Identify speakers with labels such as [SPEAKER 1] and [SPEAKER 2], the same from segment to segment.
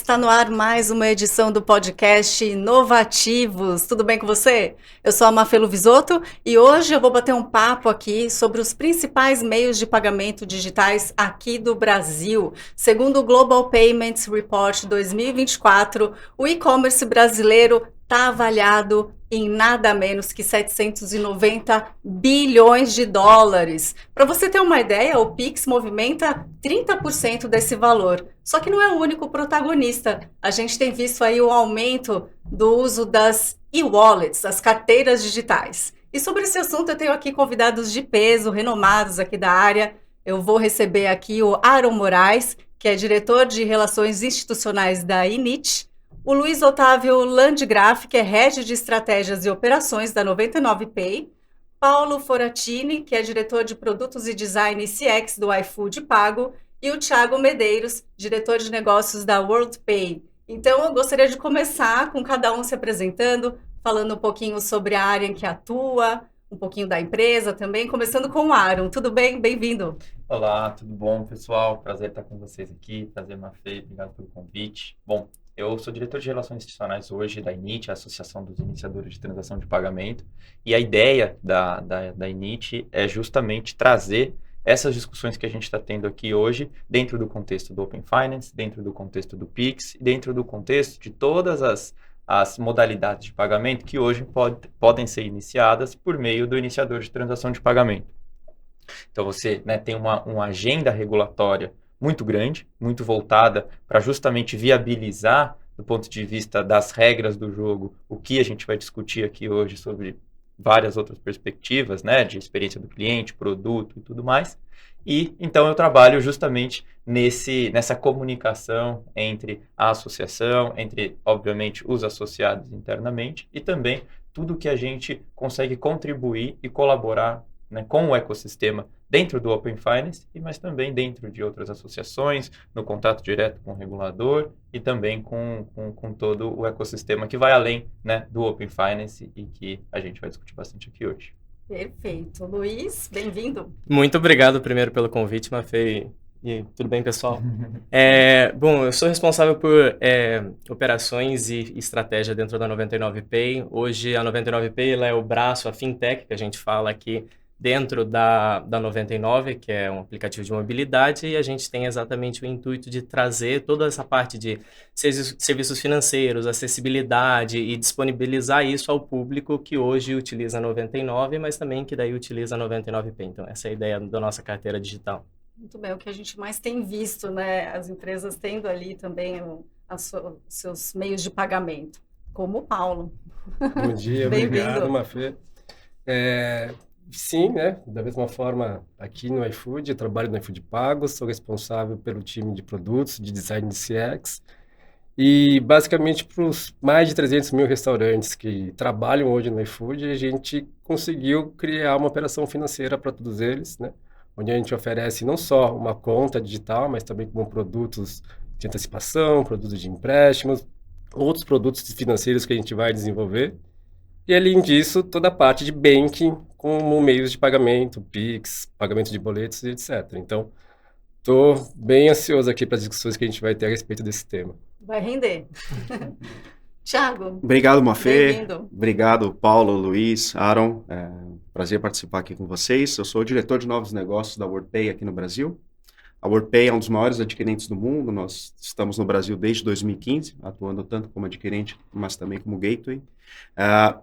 [SPEAKER 1] está no ar mais uma edição do podcast Inovativos. Tudo bem com você? Eu sou a Mafelo Visoto e hoje eu vou bater um papo aqui sobre os principais meios de pagamento digitais aqui do Brasil. Segundo o Global Payments Report 2024, o e-commerce brasileiro está avaliado em nada menos que 790 bilhões de dólares. Para você ter uma ideia, o Pix movimenta 30% desse valor. Só que não é o único protagonista. A gente tem visto aí o aumento do uso das e-wallets, as carteiras digitais. E sobre esse assunto eu tenho aqui convidados de peso, renomados aqui da área. Eu vou receber aqui o Aaron Moraes, que é diretor de Relações Institucionais da Init, o Luiz Otávio Landgraf, que é head de Estratégias e Operações da 99Pay, Paulo Foratini, que é diretor de Produtos e Design CX do iFood Pago, e o Thiago Medeiros, diretor de negócios da WorldPay. Então, eu gostaria de começar com cada um se apresentando, falando um pouquinho sobre a área em que atua, um pouquinho da empresa também, começando com o Aaron. Tudo bem? Bem-vindo.
[SPEAKER 2] Olá, tudo bom, pessoal? Prazer estar com vocês aqui. Prazer, Mafê. Obrigado pelo convite. Bom, eu sou diretor de Relações Institucionais hoje da Init, a Associação dos Iniciadores de Transação de Pagamento. E a ideia da Init é justamente trazer essas discussões que a gente está tendo aqui hoje dentro do contexto do Open Finance, dentro do contexto do Pix, dentro do contexto de todas as modalidades de pagamento que hoje podem ser iniciadas por meio do iniciador de transação de pagamento. Então, você, né, tem uma agenda regulatória muito grande, muito voltada para justamente viabilizar, do ponto de vista das regras do jogo, o que a gente vai discutir aqui hoje sobre várias outras perspectivas, né, de experiência do cliente, produto e tudo mais. E então eu trabalho justamente nessa comunicação entre a associação, entre, obviamente, os associados internamente e também tudo que a gente consegue contribuir e colaborar, né, com o ecossistema dentro do Open Finance, mas também dentro de outras associações, no contato direto com o regulador e também com todo o ecossistema que vai além, né, do Open Finance e que a gente vai discutir bastante aqui hoje.
[SPEAKER 1] Perfeito. Luiz, bem-vindo.
[SPEAKER 3] Muito obrigado primeiro pelo convite, Mafê. E tudo bem, pessoal? Bom, eu sou responsável por operações e estratégia dentro da 99Pay. Hoje a 99Pay ela é o braço, a fintech que a gente fala aqui dentro da 99, que é um aplicativo de mobilidade, e a gente tem exatamente o intuito de trazer toda essa parte de serviços financeiros, acessibilidade e disponibilizar isso ao público que hoje utiliza a 99, mas também que daí utiliza a 99Pay. Então, essa é a ideia da nossa carteira digital.
[SPEAKER 1] Muito bem, o que a gente mais tem visto, né? As empresas tendo ali também seus meios de pagamento, como o Paulo.
[SPEAKER 4] Bom dia, obrigado, Mafê. Sim, né? Da mesma forma, aqui no iFood, eu trabalho no iFood Pago, sou responsável pelo time de produtos, de design de CX, e basicamente para os mais de 300 mil restaurantes que trabalham hoje no iFood, a gente conseguiu criar uma operação financeira para todos eles, né? Onde a gente oferece não só uma conta digital, mas também como produtos de antecipação, produtos de empréstimos, outros produtos financeiros que a gente vai desenvolver. E, além disso, toda a parte de banking, como meios de pagamento, Pix, pagamento de boletos e etc. Então, estou bem ansioso aqui para as discussões que a gente vai ter a respeito desse tema.
[SPEAKER 1] Vai render. Thiago.
[SPEAKER 5] Obrigado, Mafê.
[SPEAKER 1] Bem-vindo.
[SPEAKER 5] Obrigado, Paulo, Luiz, Aaron. Prazer participar aqui com vocês. Eu sou o diretor de novos negócios da WorldPay aqui no Brasil. A WorldPay é um dos maiores adquirentes do mundo. Nós estamos no Brasil desde 2015, atuando tanto como adquirente, mas também como gateway.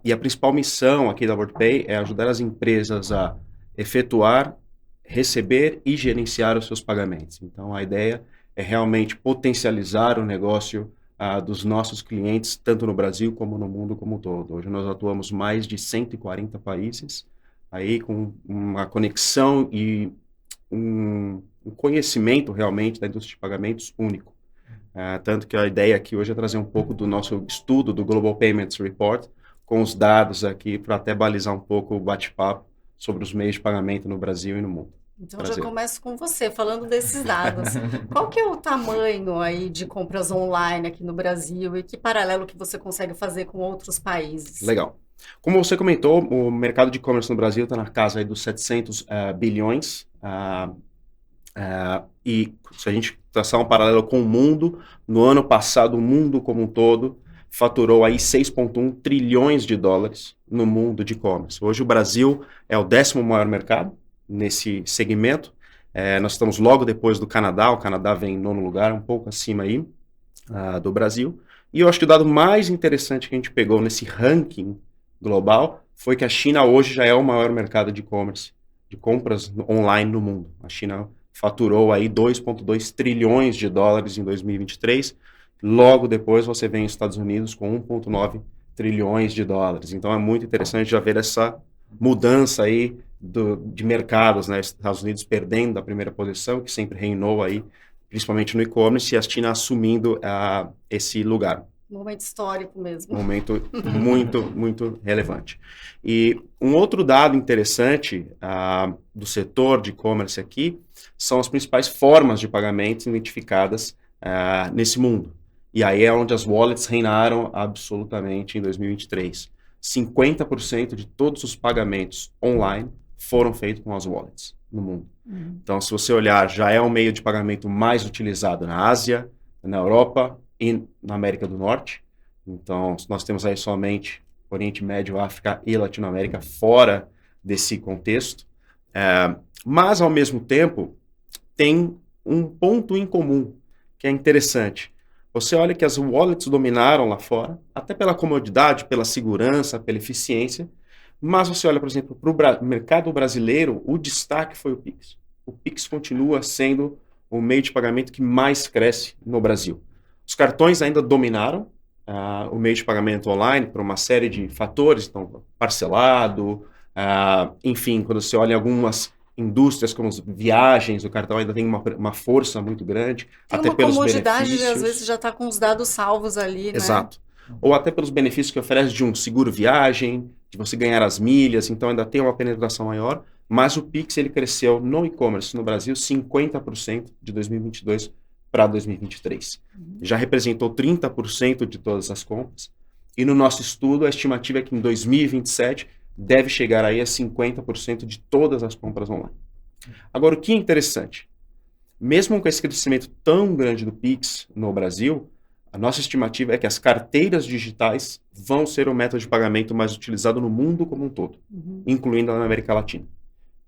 [SPEAKER 5] E a principal missão aqui da WorldPay é ajudar as empresas a efetuar, receber e gerenciar os seus pagamentos. Então, a ideia é realmente potencializar o negócio dos nossos clientes, tanto no Brasil como no mundo como um todo. Hoje nós atuamos em mais de 140 países, aí com uma conexão e um conhecimento realmente da indústria de pagamentos único. Tanto que a ideia aqui hoje é trazer um pouco do nosso estudo do Global Payments Report, com os dados aqui para até balizar um pouco o bate-papo sobre os meios de pagamento no Brasil e no mundo.
[SPEAKER 1] Então,
[SPEAKER 5] Prazer.
[SPEAKER 1] já começo com você, falando desses dados. Qual que é o tamanho aí de compras online aqui no Brasil e que paralelo que você consegue fazer com outros países?
[SPEAKER 5] Legal. Como você comentou, o mercado de e-commerce no Brasil está na casa aí dos 700 bilhões. E se a gente traçar um paralelo com o mundo, no ano passado o mundo como um todo faturou aí 6,1 trilhões de dólares no mundo de e-commerce. Hoje o Brasil é o 10º maior mercado nesse segmento. Nós estamos logo depois do Canadá, o Canadá vem em 9º lugar, um pouco acima aí do Brasil. E eu acho que o dado mais interessante que a gente pegou nesse ranking global foi que a China hoje já é o maior mercado de e-commerce, de compras online no mundo. A China faturou aí 2,2 trilhões de dólares em 2023. Logo depois você vem os Estados Unidos com 1,9 trilhões de dólares. Então é muito interessante já ver essa mudança aí de mercados, né? Estados Unidos perdendo a primeira posição, que sempre reinou aí, principalmente no e-commerce, e a China assumindo esse lugar.
[SPEAKER 1] Momento histórico mesmo.
[SPEAKER 5] Um momento muito, muito relevante. E um outro dado interessante do setor de e-commerce aqui são as principais formas de pagamentos identificadas nesse mundo. E aí é onde as wallets reinaram absolutamente em 2023. 50% de todos os pagamentos online foram feitos com as wallets no mundo. Então, se você olhar, já é o meio de pagamento mais utilizado na Ásia, na Europa e na América do Norte. Então, nós temos aí somente Oriente Médio, África e Latinoamérica fora desse contexto. Mas, ao mesmo tempo, tem um ponto em comum que é interessante. Você olha que as wallets dominaram lá fora, até pela comodidade, pela segurança, pela eficiência, mas você olha, por exemplo, para o mercado brasileiro, o destaque foi o Pix. O Pix continua sendo o meio de pagamento que mais cresce no Brasil. Os cartões ainda dominaram o meio de pagamento online por uma série de fatores, então parcelado, enfim, quando você olha algumas indústrias como as viagens, o cartão ainda tem uma força muito grande,
[SPEAKER 1] Tem
[SPEAKER 5] até
[SPEAKER 1] uma
[SPEAKER 5] pelos
[SPEAKER 1] comodidade de, às
[SPEAKER 5] benefícios.
[SPEAKER 1] vezes, já está com os dados salvos ali, né?
[SPEAKER 5] Exato. Ou até pelos benefícios que oferece de um seguro viagem, de você ganhar as milhas, então ainda tem uma penetração maior, mas o Pix ele cresceu no e-commerce no Brasil 50% de 2022 para 2023. Já representou 30% de todas as compras, e no nosso estudo a estimativa é que em 2027 deve chegar aí a 50% de todas as compras online. Agora, o que é interessante, mesmo com esse crescimento tão grande do Pix no Brasil, a nossa estimativa é que as carteiras digitais vão ser o método de pagamento mais utilizado no mundo como um todo, incluindo na América Latina.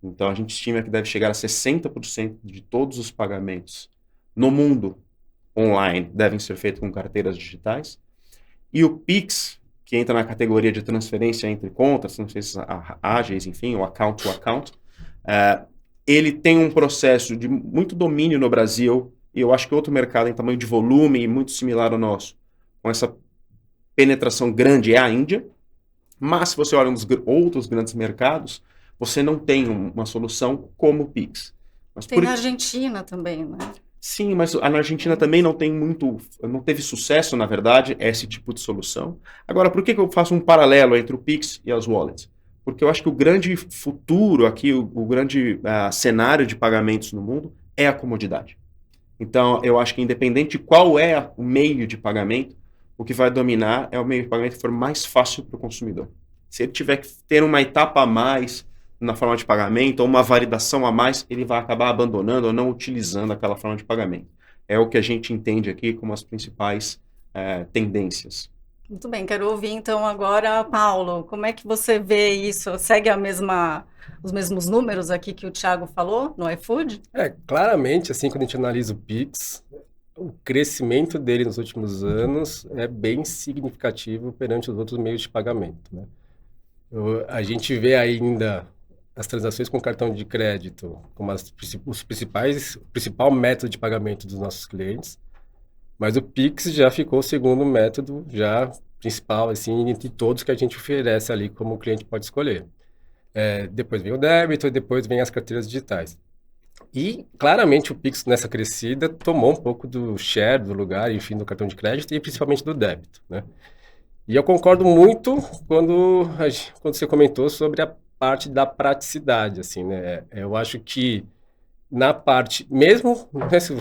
[SPEAKER 5] Então, a gente estima que deve chegar a 60% de todos os pagamentos no mundo online devem ser feitos com carteiras digitais. E o Pix, que entra na categoria de transferência entre contas, transferências ágeis, enfim, ou account to account, ele tem um processo de muito domínio no Brasil, e eu acho que outro mercado em tamanho de volume e muito similar ao nosso, com essa penetração grande, é a Índia. Mas se você olha nos outros grandes mercados, você não tem uma solução como o Pix. Mas
[SPEAKER 1] tem na Argentina também, né?
[SPEAKER 5] Sim, mas na Argentina também não teve sucesso, na verdade, esse tipo de solução. Agora, por que eu faço um paralelo entre o Pix e as wallets? Porque eu acho que o grande futuro aqui, o grande cenário de pagamentos no mundo é a comodidade. Então, eu acho que independente de qual é o meio de pagamento, o que vai dominar é o meio de pagamento que for mais fácil para o consumidor. Se ele tiver que ter uma etapa a mais na forma de pagamento ou uma validação a mais, ele vai acabar abandonando ou não utilizando aquela forma de pagamento. É o que a gente entende aqui como as principais tendências.
[SPEAKER 1] Muito bem, quero ouvir então agora, Paulo, como é que você vê isso? Segue os mesmos números aqui que o Thiago falou no iFood?
[SPEAKER 4] Claramente, assim, quando a gente analisa o Pix, o crescimento dele nos últimos anos é bem significativo perante os outros meios de pagamento, né? A gente vê ainda as transações com cartão de crédito como o principal método de pagamento dos nossos clientes, mas o Pix já ficou o segundo método, já principal, assim, entre todos que a gente oferece ali como o cliente pode escolher. Depois vem o débito e depois vem as carteiras digitais. E, claramente, o Pix, nessa crescida, tomou um pouco do share, do lugar, enfim, do cartão de crédito e principalmente do débito, né? E eu concordo muito quando você comentou sobre a parte da praticidade, assim, né? Eu acho que na parte, mesmo, né, se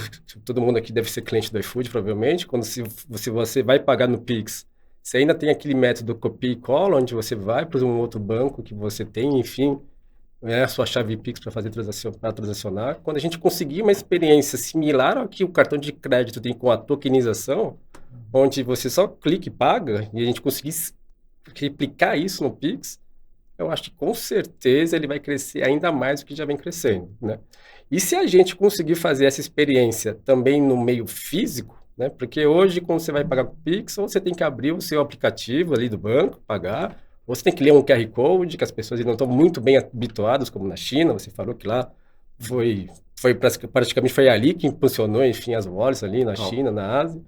[SPEAKER 4] todo mundo aqui deve ser cliente do iFood, provavelmente, quando se você vai pagar no Pix, você ainda tem aquele método copia e cola, onde você vai para um outro banco que você tem, enfim, a sua chave Pix para fazer para transacionar. Quando a gente conseguir uma experiência similar ao que o cartão de crédito tem com a tokenização, onde você só clica e paga, e a gente conseguir replicar isso no Pix, eu acho que com certeza ele vai crescer ainda mais do que já vem crescendo, né? E se a gente conseguir fazer essa experiência também no meio físico, né? Porque hoje, quando você vai pagar com o Pix, ou você tem que abrir o seu aplicativo ali do banco, pagar, ou você tem que ler um QR Code, que as pessoas ainda não estão muito bem habituadas, como na China, você falou que lá praticamente foi ali que impulsionou, enfim, as wallets ali na China, na Ásia.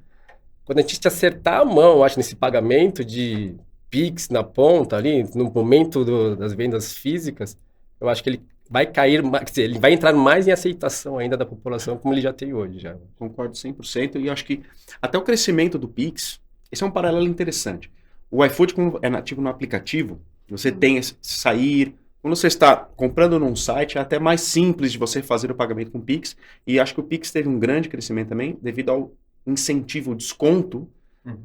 [SPEAKER 4] Quando a gente acertar a mão, eu acho, nesse pagamento de Pix na ponta ali, no momento das vendas físicas, eu acho que ele vai cair, quer dizer, ele vai entrar mais em aceitação ainda da população, como ele já tem hoje. Já.
[SPEAKER 5] Concordo 100%, e acho que até o crescimento do Pix, esse é um paralelo interessante. O iFood, como é nativo no aplicativo, você tem esse sair, quando você está comprando num site, é até mais simples de você fazer o pagamento com o Pix, e acho que o Pix teve um grande crescimento também, devido ao incentivo, desconto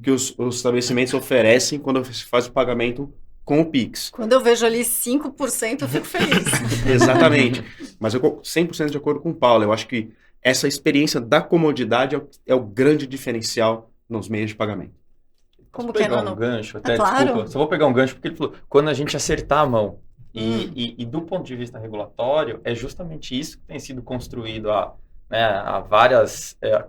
[SPEAKER 5] que os estabelecimentos oferecem quando você faz o pagamento com o Pix.
[SPEAKER 1] Quando eu vejo ali 5%, eu fico feliz.
[SPEAKER 5] Exatamente. Mas eu 100% de acordo com o Paulo. Eu acho que essa experiência da comodidade é o grande diferencial nos meios de pagamento.
[SPEAKER 1] Como que é,
[SPEAKER 2] pegar
[SPEAKER 1] Nuno?
[SPEAKER 2] um gancho, até,
[SPEAKER 1] claro.
[SPEAKER 2] desculpa, só vou pegar um gancho porque ele falou, quando a gente acertar a mão, e do ponto de vista regulatório, é justamente isso que tem sido construído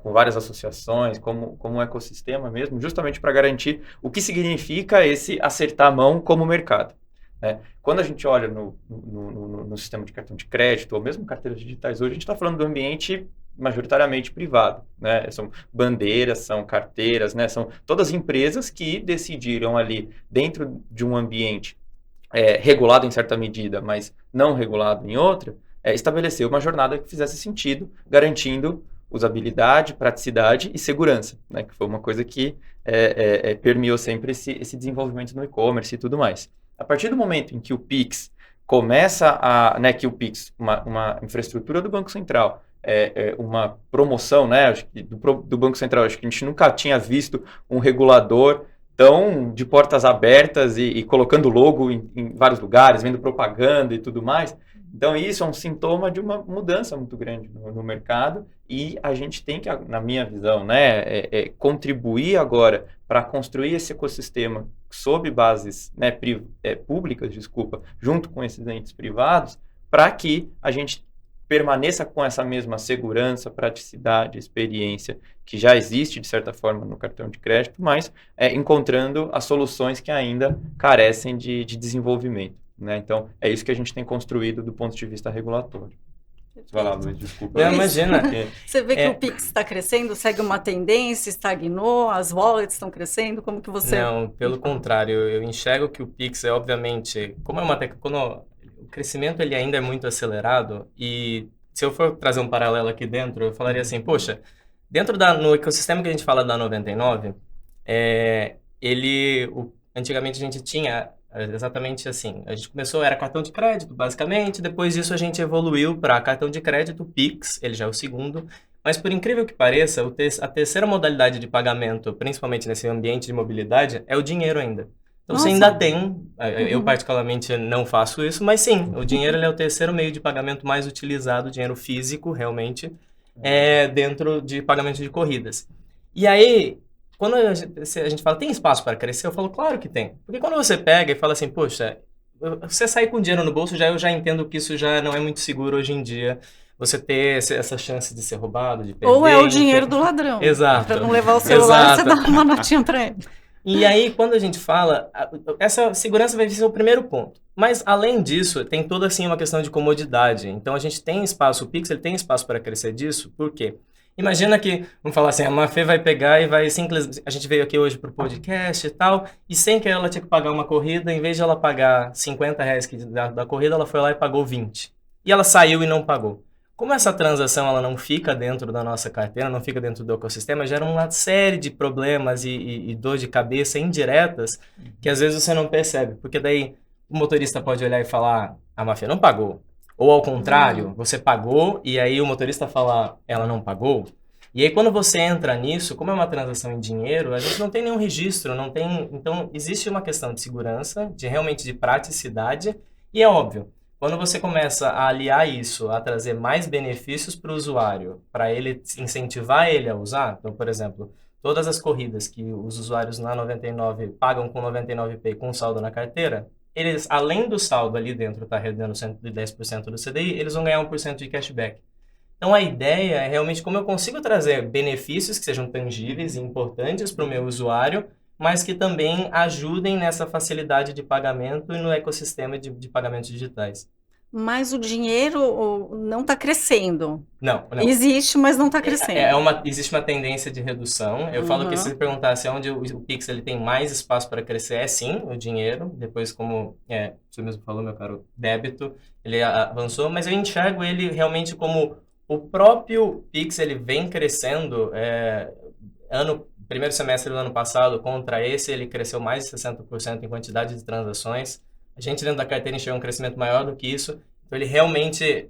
[SPEAKER 2] com várias associações, como um ecossistema mesmo, justamente para garantir o que significa esse acertar a mão como mercado. Né? Quando a gente olha no sistema de cartão de crédito, ou mesmo carteiras digitais hoje, a gente está falando do ambiente majoritariamente privado, né? São bandeiras, são carteiras, né? São todas empresas que decidiram ali, dentro de um ambiente regulado em certa medida, mas não regulado em outra, estabelecer uma jornada que fizesse sentido, garantindo usabilidade, praticidade e segurança, né? Que foi uma coisa que permeou sempre esse desenvolvimento no e-commerce e tudo mais. A partir do momento em que o Pix começa que o Pix, uma infraestrutura do Banco Central, uma promoção, né, acho que do Banco Central, acho que a gente nunca tinha visto um regulador tão de portas abertas e colocando logo em vários lugares, vendo propaganda e tudo mais. Então, isso é um sintoma de uma mudança muito grande no mercado, e a gente tem que, na minha visão, contribuir agora para construir esse ecossistema sob bases públicas, junto com esses entes privados, para que a gente permaneça com essa mesma segurança, praticidade, experiência que já existe, de certa forma, no cartão de crédito, mas encontrando as soluções que ainda carecem de desenvolvimento. Né? Então, é isso que a gente tem construído do ponto de vista regulatório. Vai lá, Luiz, desculpa.
[SPEAKER 3] Não, imagina.
[SPEAKER 1] Você vê que o Pix está crescendo, segue uma tendência, estagnou, as wallets estão crescendo, como que você...
[SPEAKER 3] Não, pelo contrário, eu enxergo que o Pix obviamente, como é uma o crescimento ele ainda é muito acelerado, e se eu for trazer um paralelo aqui dentro, eu falaria assim, poxa, no ecossistema que a gente fala da 99, antigamente a gente tinha exatamente assim, a gente começou, era cartão de crédito, basicamente, depois disso a gente evoluiu para cartão de crédito, Pix, ele já é o segundo, mas por incrível que pareça, a terceira modalidade de pagamento, principalmente nesse ambiente de mobilidade, é o dinheiro ainda. Então, você ainda tem, eu particularmente não faço isso, mas sim, o dinheiro ele é o terceiro meio de pagamento mais utilizado, o dinheiro físico, realmente, dentro de pagamento de corridas. E aí, quando a gente fala, tem espaço para crescer? Eu falo, claro que tem. Porque quando você pega e fala assim, poxa, você sair com dinheiro no bolso, eu já entendo que isso já não é muito seguro hoje em dia. Você ter essa chance de ser roubado, de perder.
[SPEAKER 1] Ou é o dinheiro do ladrão.
[SPEAKER 3] Exato.
[SPEAKER 1] Para não levar o celular, você dá uma notinha para ele.
[SPEAKER 3] E aí, quando a gente fala, essa segurança vai ser o primeiro ponto. Mas, além disso, tem toda, assim, uma questão de comodidade. Então, a gente tem espaço, o Pix, ele tem espaço para crescer disso. Por quê? Imagina que, vamos falar assim, a Mafê vai pegar e vai simplesmente... A gente veio aqui hoje pro podcast e tal, e sem que ela tinha que pagar uma corrida, em vez de ela pagar R$50 da corrida, ela foi lá e pagou 20. E ela saiu e não pagou. Como essa transação ela não fica dentro da nossa carteira, não fica dentro do ecossistema, gera uma série de problemas e dor de cabeça indiretas que às vezes você não percebe. Porque daí o motorista pode olhar e falar, a Mafê não pagou. Ou ao contrário, você pagou e aí o motorista fala, ela não pagou. E aí quando você entra nisso, como é uma transação em dinheiro, a gente não tem nenhum registro, não tem... Então existe uma questão de segurança, realmente de praticidade, e é óbvio. Quando você começa a aliar isso, a trazer mais benefícios para o usuário, para ele incentivar ele a usar, então, por exemplo, todas as corridas que os usuários na 99 pagam com 99 Pay com saldo na carteira, eles, além do saldo ali dentro estar rendendo 110% do CDI, eles vão ganhar 1% de cashback. Então, a ideia é realmente como eu consigo trazer benefícios que sejam tangíveis e importantes para o meu usuário, mas que também ajudem nessa facilidade de pagamento e no ecossistema de pagamentos digitais.
[SPEAKER 1] Mas o dinheiro não está crescendo.
[SPEAKER 3] Não.
[SPEAKER 1] Existe, mas não está crescendo.
[SPEAKER 3] Existe uma tendência de redução. Eu falo que se você perguntasse onde o Pix ele tem mais espaço para crescer, é sim, o dinheiro. Depois, como você mesmo falou, meu caro, débito, ele avançou, mas eu enxergo ele realmente como o próprio Pix, ele vem crescendo. Primeiro semestre do ano passado, contra esse, ele cresceu mais de 60% em quantidade de transações. A gente dentro da carteira enxerga um crescimento maior do que isso. Então, ele realmente,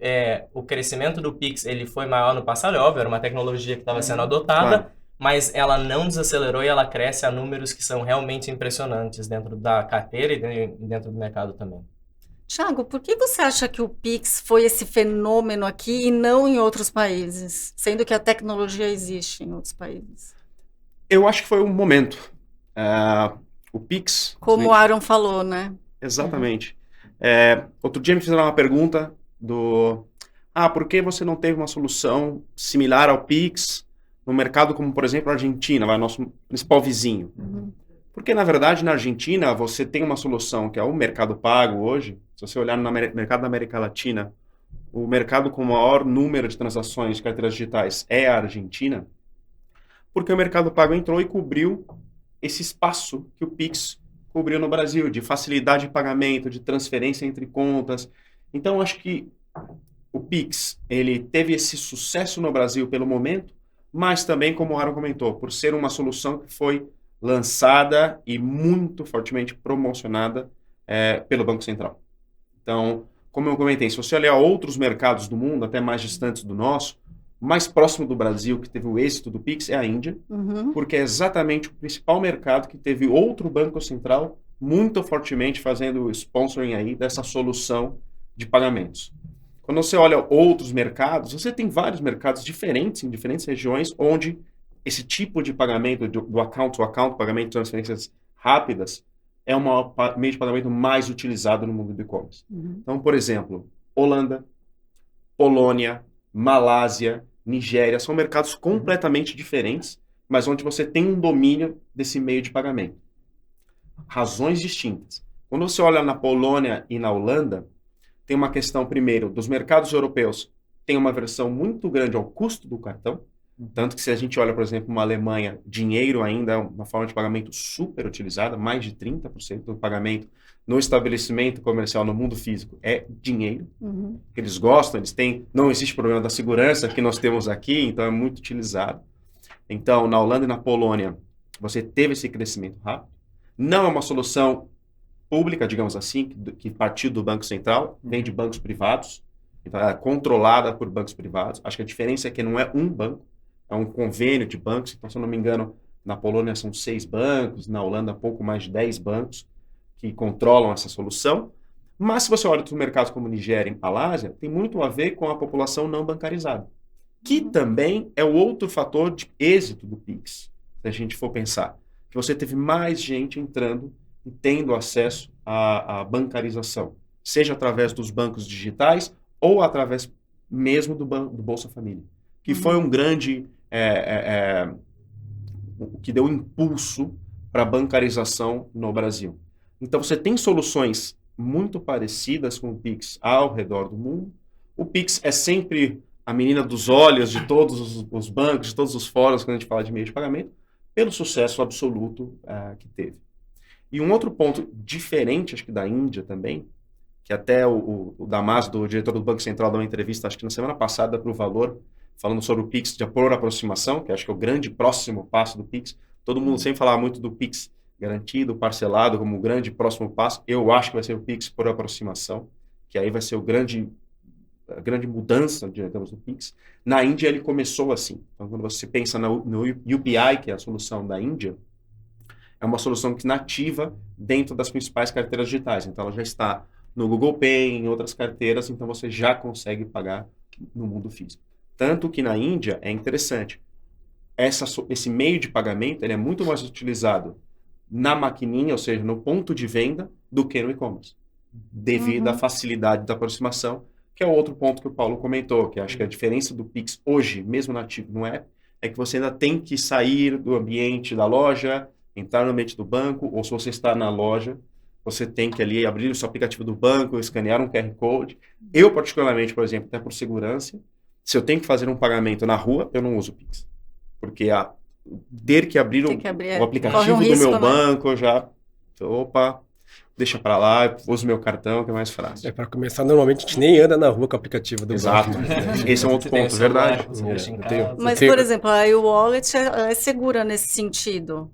[SPEAKER 3] o crescimento do Pix, ele foi maior no passado, é óbvio, era uma tecnologia que estava sendo adotada,
[SPEAKER 5] Claro.
[SPEAKER 3] mas ela não desacelerou e ela cresce a números que são realmente impressionantes dentro da carteira e dentro do mercado também.
[SPEAKER 1] Thiago, por que você acha que o Pix foi esse fenômeno aqui e não em outros países, sendo que a tecnologia existe em outros países?
[SPEAKER 5] Eu acho que foi um momento. O Pix...
[SPEAKER 1] Como o Aaron falou, né?
[SPEAKER 5] Exatamente. Outro dia me fizeram uma pergunta por que você não teve uma solução similar ao Pix no mercado como, por exemplo, a Argentina, nosso principal vizinho? Porque, na verdade, na Argentina, você tem uma solução que é o Mercado Pago hoje. Se você olhar no mercado da América Latina, o mercado com o maior número de transações de carteiras digitais é a Argentina, porque o Mercado Pago entrou e cobriu esse espaço que o Pix cobriu no Brasil, de facilidade de pagamento, de transferência entre contas. Então, acho que o Pix, ele teve esse sucesso no Brasil pelo momento, mas também, como o Aaron comentou, por ser uma solução que foi lançada e muito fortemente promocionada pelo Banco Central. Então, como eu comentei, se você olhar outros mercados do mundo, até mais distantes do nosso, mais próximo do Brasil, que teve o êxito do Pix, é a Índia, porque é exatamente o principal mercado que teve outro banco central muito fortemente fazendo o sponsoring aí dessa solução de pagamentos. Quando você olha outros mercados, você tem vários mercados diferentes, em diferentes regiões, onde esse tipo de pagamento, do account to account, pagamento de transferências rápidas, é o meio de pagamento mais utilizado no mundo do e-commerce. Então, por exemplo, Holanda, Polônia, Malásia, Nigéria, são mercados completamente diferentes, mas onde você tem um domínio desse meio de pagamento. Razões distintas. Quando você olha na Polônia e na Holanda, tem uma questão, primeiro, dos mercados europeus, tem uma versão muito grande ao custo do cartão, tanto que se a gente olha, por exemplo, uma Alemanha, dinheiro ainda é uma forma de pagamento super utilizada, mais de 30% do pagamento no estabelecimento comercial, no mundo físico, é dinheiro. Que eles gostam, não existe problema da segurança que nós temos aqui, então é muito utilizado. Então, na Holanda e na Polônia, você teve esse crescimento rápido. Não é uma solução pública, digamos assim, que partiu do Banco Central, vem de bancos privados, então ela é controlada por bancos privados. Acho que a diferença é que não é um banco, é um convênio de bancos. Então, se eu não me engano, na Polônia são 6 bancos, na Holanda pouco mais de 10 bancos que controlam essa solução. Mas se você olha para os mercados como Nigéria e Malásia, tem muito a ver com a população não bancarizada, que também é o outro fator de êxito do Pix, se a gente for pensar, que você teve mais gente entrando e tendo acesso à bancarização, seja através dos bancos digitais ou através mesmo do Bolsa Família, que foi um grande, que deu impulso para a bancarização no Brasil. Então, você tem soluções muito parecidas com o Pix ao redor do mundo. O Pix é sempre a menina dos olhos de todos os bancos, de todos os fóruns, quando a gente fala de meio de pagamento, pelo sucesso absoluto que teve. E um outro ponto diferente, acho que da Índia também, que até o Damaso, o diretor do Banco Central, deu uma entrevista, acho que na semana passada, para o Valor, falando sobre o Pix de por aproximação, que acho que é o grande próximo passo do Pix. Todo mundo sempre falava muito do Pix garantido, parcelado, como o grande próximo passo. Eu acho que vai ser o Pix por aproximação, que aí vai ser a grande mudança, digamos, do Pix. Na Índia, ele começou assim. Então, quando você pensa no UPI, que é a solução da Índia, é uma solução que nativa dentro das principais carteiras digitais. Então, ela já está no Google Pay, em outras carteiras, então você já consegue pagar no mundo físico. Tanto que na Índia é interessante, esse meio de pagamento ele é muito mais utilizado na maquininha, ou seja, no ponto de venda, do que no e-commerce, devido à facilidade da aproximação, que é o outro ponto que o Paulo comentou, que acho que a diferença do Pix hoje, mesmo nativo no app, é que você ainda tem que sair do ambiente da loja, entrar no ambiente do banco, ou se você está na loja, você tem que ali abrir o seu aplicativo do banco, escanear um QR Code. Eu, particularmente, por exemplo, até por segurança, se eu tenho que fazer um pagamento na rua, eu não uso o Pix. Porque ter que abrir o aplicativo do meu banco, eu já... Opa, deixa pra lá, eu uso meu cartão, que é mais fácil.
[SPEAKER 4] Para começar, normalmente a gente nem anda na rua com o aplicativo do
[SPEAKER 5] Exato.
[SPEAKER 4] banco.
[SPEAKER 5] Esse é um outro ponto, verdade.
[SPEAKER 1] Mas, por exemplo, a e-wallet é segura nesse sentido?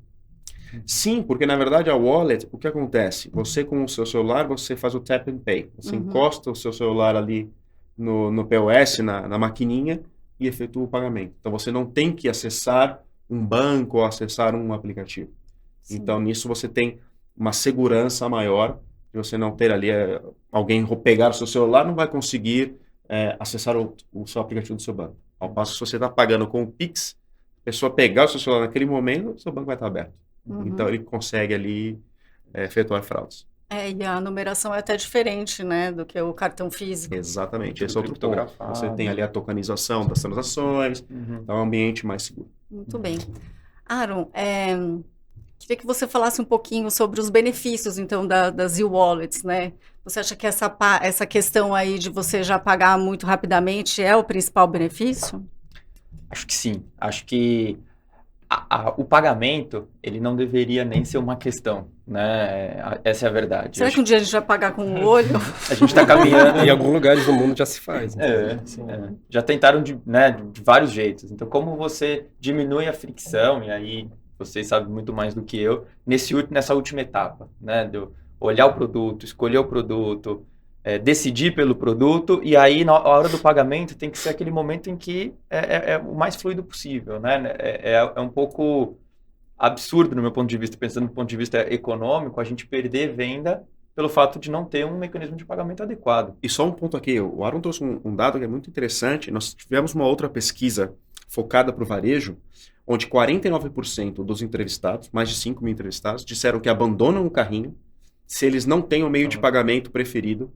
[SPEAKER 5] Sim, porque na verdade a wallet, o que acontece? Você com o seu celular, você faz o tap and pay. Você encosta o seu celular ali no POS, na maquininha, e efetua o pagamento. Então você não tem que acessar um banco ou acessar um aplicativo. Sim. Então nisso você tem uma segurança maior de você não ter ali alguém pegar o seu celular, não vai conseguir acessar o seu aplicativo do seu banco. Ao passo que você está pagando com o Pix, a pessoa pegar o seu celular naquele momento, o seu banco vai estar aberto. Então ele consegue ali efetuar fraudes.
[SPEAKER 1] E a numeração é até diferente, né, do que o cartão físico.
[SPEAKER 5] Exatamente, esse é outro ponto. Você tem ali a tokenização das transações, então é um ambiente mais seguro.
[SPEAKER 1] Muito bem. Aaron, queria que você falasse um pouquinho sobre os benefícios, então, das e-wallets, né? Você acha que essa questão aí de você já pagar muito rapidamente é o principal benefício?
[SPEAKER 2] Acho que sim. Acho que o pagamento, ele não deveria nem ser uma questão, né? Essa é a verdade.
[SPEAKER 1] Será que um dia a gente vai pagar com o olho?
[SPEAKER 2] A gente está caminhando...
[SPEAKER 4] Em alguns lugares do mundo já se faz. Né?
[SPEAKER 2] Já tentaram de vários jeitos. Então, como você diminui a fricção, e aí vocês sabem muito mais do que eu, nessa última etapa, né? De olhar o produto, escolher o produto, decidir pelo produto, e aí na hora do pagamento tem que ser aquele momento em que é o mais fluido possível, né? É um pouco absurdo no meu ponto de vista, pensando do ponto de vista econômico, a gente perder venda pelo fato de não ter um mecanismo de pagamento adequado.
[SPEAKER 5] E só um ponto aqui, o Aaron trouxe um dado que é muito interessante, nós tivemos uma outra pesquisa focada para o varejo, onde 49% dos entrevistados, mais de 5 mil entrevistados, disseram que abandonam o carrinho se eles não têm o meio de pagamento preferido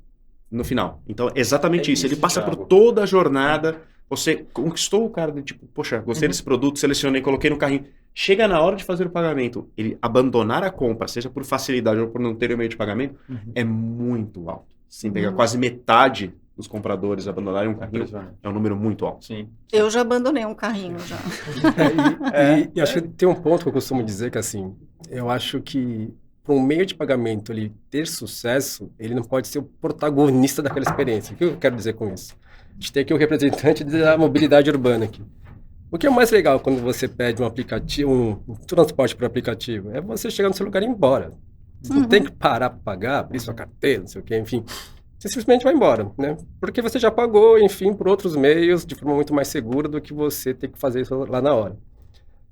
[SPEAKER 5] no final. Então, exatamente isso. Ele passa por toda a jornada, você conquistou o cara de tipo, poxa, gostei desse produto, selecionei, coloquei no carrinho. Chega na hora de fazer o pagamento, ele abandonar a compra, seja por facilidade ou por não ter o meio de pagamento, é muito alto. Sim, pegar quase metade dos compradores abandonarem um carrinho é um número muito alto.
[SPEAKER 2] Sim.
[SPEAKER 1] Eu já abandonei um carrinho, já.
[SPEAKER 4] E acho que tem um ponto que eu costumo dizer que, assim, eu acho que para um meio de pagamento ele ter sucesso, ele não pode ser o protagonista daquela experiência. O que eu quero dizer com isso? A gente tem aqui um representante da mobilidade urbana aqui. O que é mais legal quando você pede um aplicativo, um transporte por aplicativo, é você chegar no seu lugar e ir embora. Você não tem que parar para pagar, abrir sua carteira, não sei o quê, enfim. Você simplesmente vai embora, né? Porque você já pagou, enfim, por outros meios, de forma muito mais segura do que você ter que fazer isso lá na hora.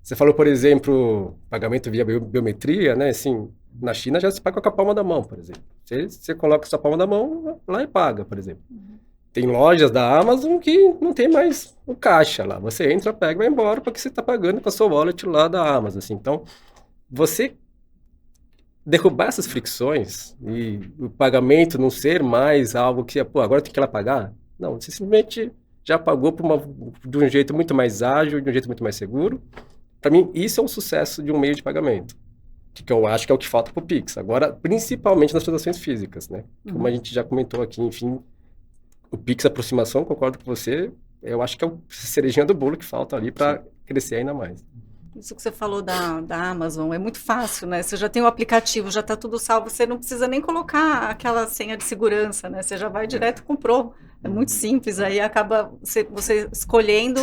[SPEAKER 4] Você falou, por exemplo, pagamento via biometria, né? Assim, na China já se paga com a palma da mão, por exemplo. Você coloca a sua palma da mão lá e paga, por exemplo. Tem lojas da Amazon que não tem mais o caixa lá. Você entra, pega e vai embora porque você está pagando com a sua wallet lá da Amazon. Assim. Então, você derrubar essas fricções e o pagamento não ser mais algo que, agora tem que ir lá pagar. Não, você simplesmente já pagou de um jeito muito mais ágil, de um jeito muito mais seguro. Para mim, isso é um sucesso de um meio de pagamento, que eu acho que é o que falta para o Pix. Agora, principalmente nas transações físicas, né? Como a gente já comentou aqui, enfim, o Pix aproximação, concordo com você, eu acho que é o cerejinha do bolo que falta ali para crescer ainda mais.
[SPEAKER 1] Isso que você falou da Amazon é muito fácil, né? Você já tem o aplicativo, já está tudo salvo, você não precisa nem colocar aquela senha de segurança, né? Você já vai direto e comprou. É muito simples, aí acaba você escolhendo,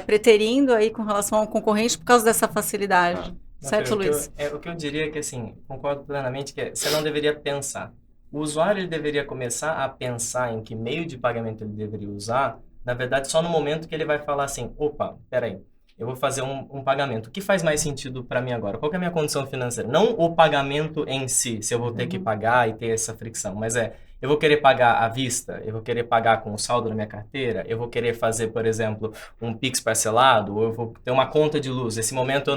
[SPEAKER 1] preterindo aí com relação ao concorrente por causa dessa facilidade. Certo, Luiz?
[SPEAKER 3] O que eu diria é que, assim, concordo plenamente que você não deveria pensar. O usuário ele deveria começar a pensar em que meio de pagamento ele deveria usar, na verdade, só no momento que ele vai falar assim, opa, peraí, eu vou fazer um pagamento. O que faz mais sentido para mim agora? Qual que é a minha condição financeira? Não o pagamento em si, se eu vou ter que pagar e ter essa fricção, mas eu vou querer pagar à vista, eu vou querer pagar com o saldo na minha carteira, eu vou querer fazer, por exemplo, um Pix parcelado, ou eu vou ter uma conta de luz. Nesse momento eu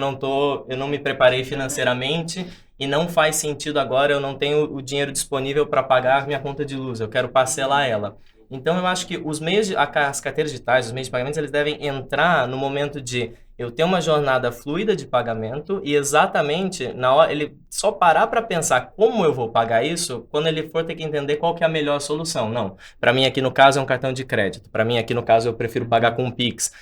[SPEAKER 3] não me preparei financeiramente e não faz sentido agora, eu não tenho o dinheiro disponível para pagar minha conta de luz, eu quero parcelar ela. Então, eu acho que as carteiras digitais, os meios de pagamentos, eles devem entrar no momento de eu ter uma jornada fluida de pagamento e exatamente na hora ele só parar para pensar como eu vou pagar isso quando ele for ter que entender qual que é a melhor solução. Não, para mim aqui no caso é um cartão de crédito, para mim aqui no caso eu prefiro pagar com um Pix.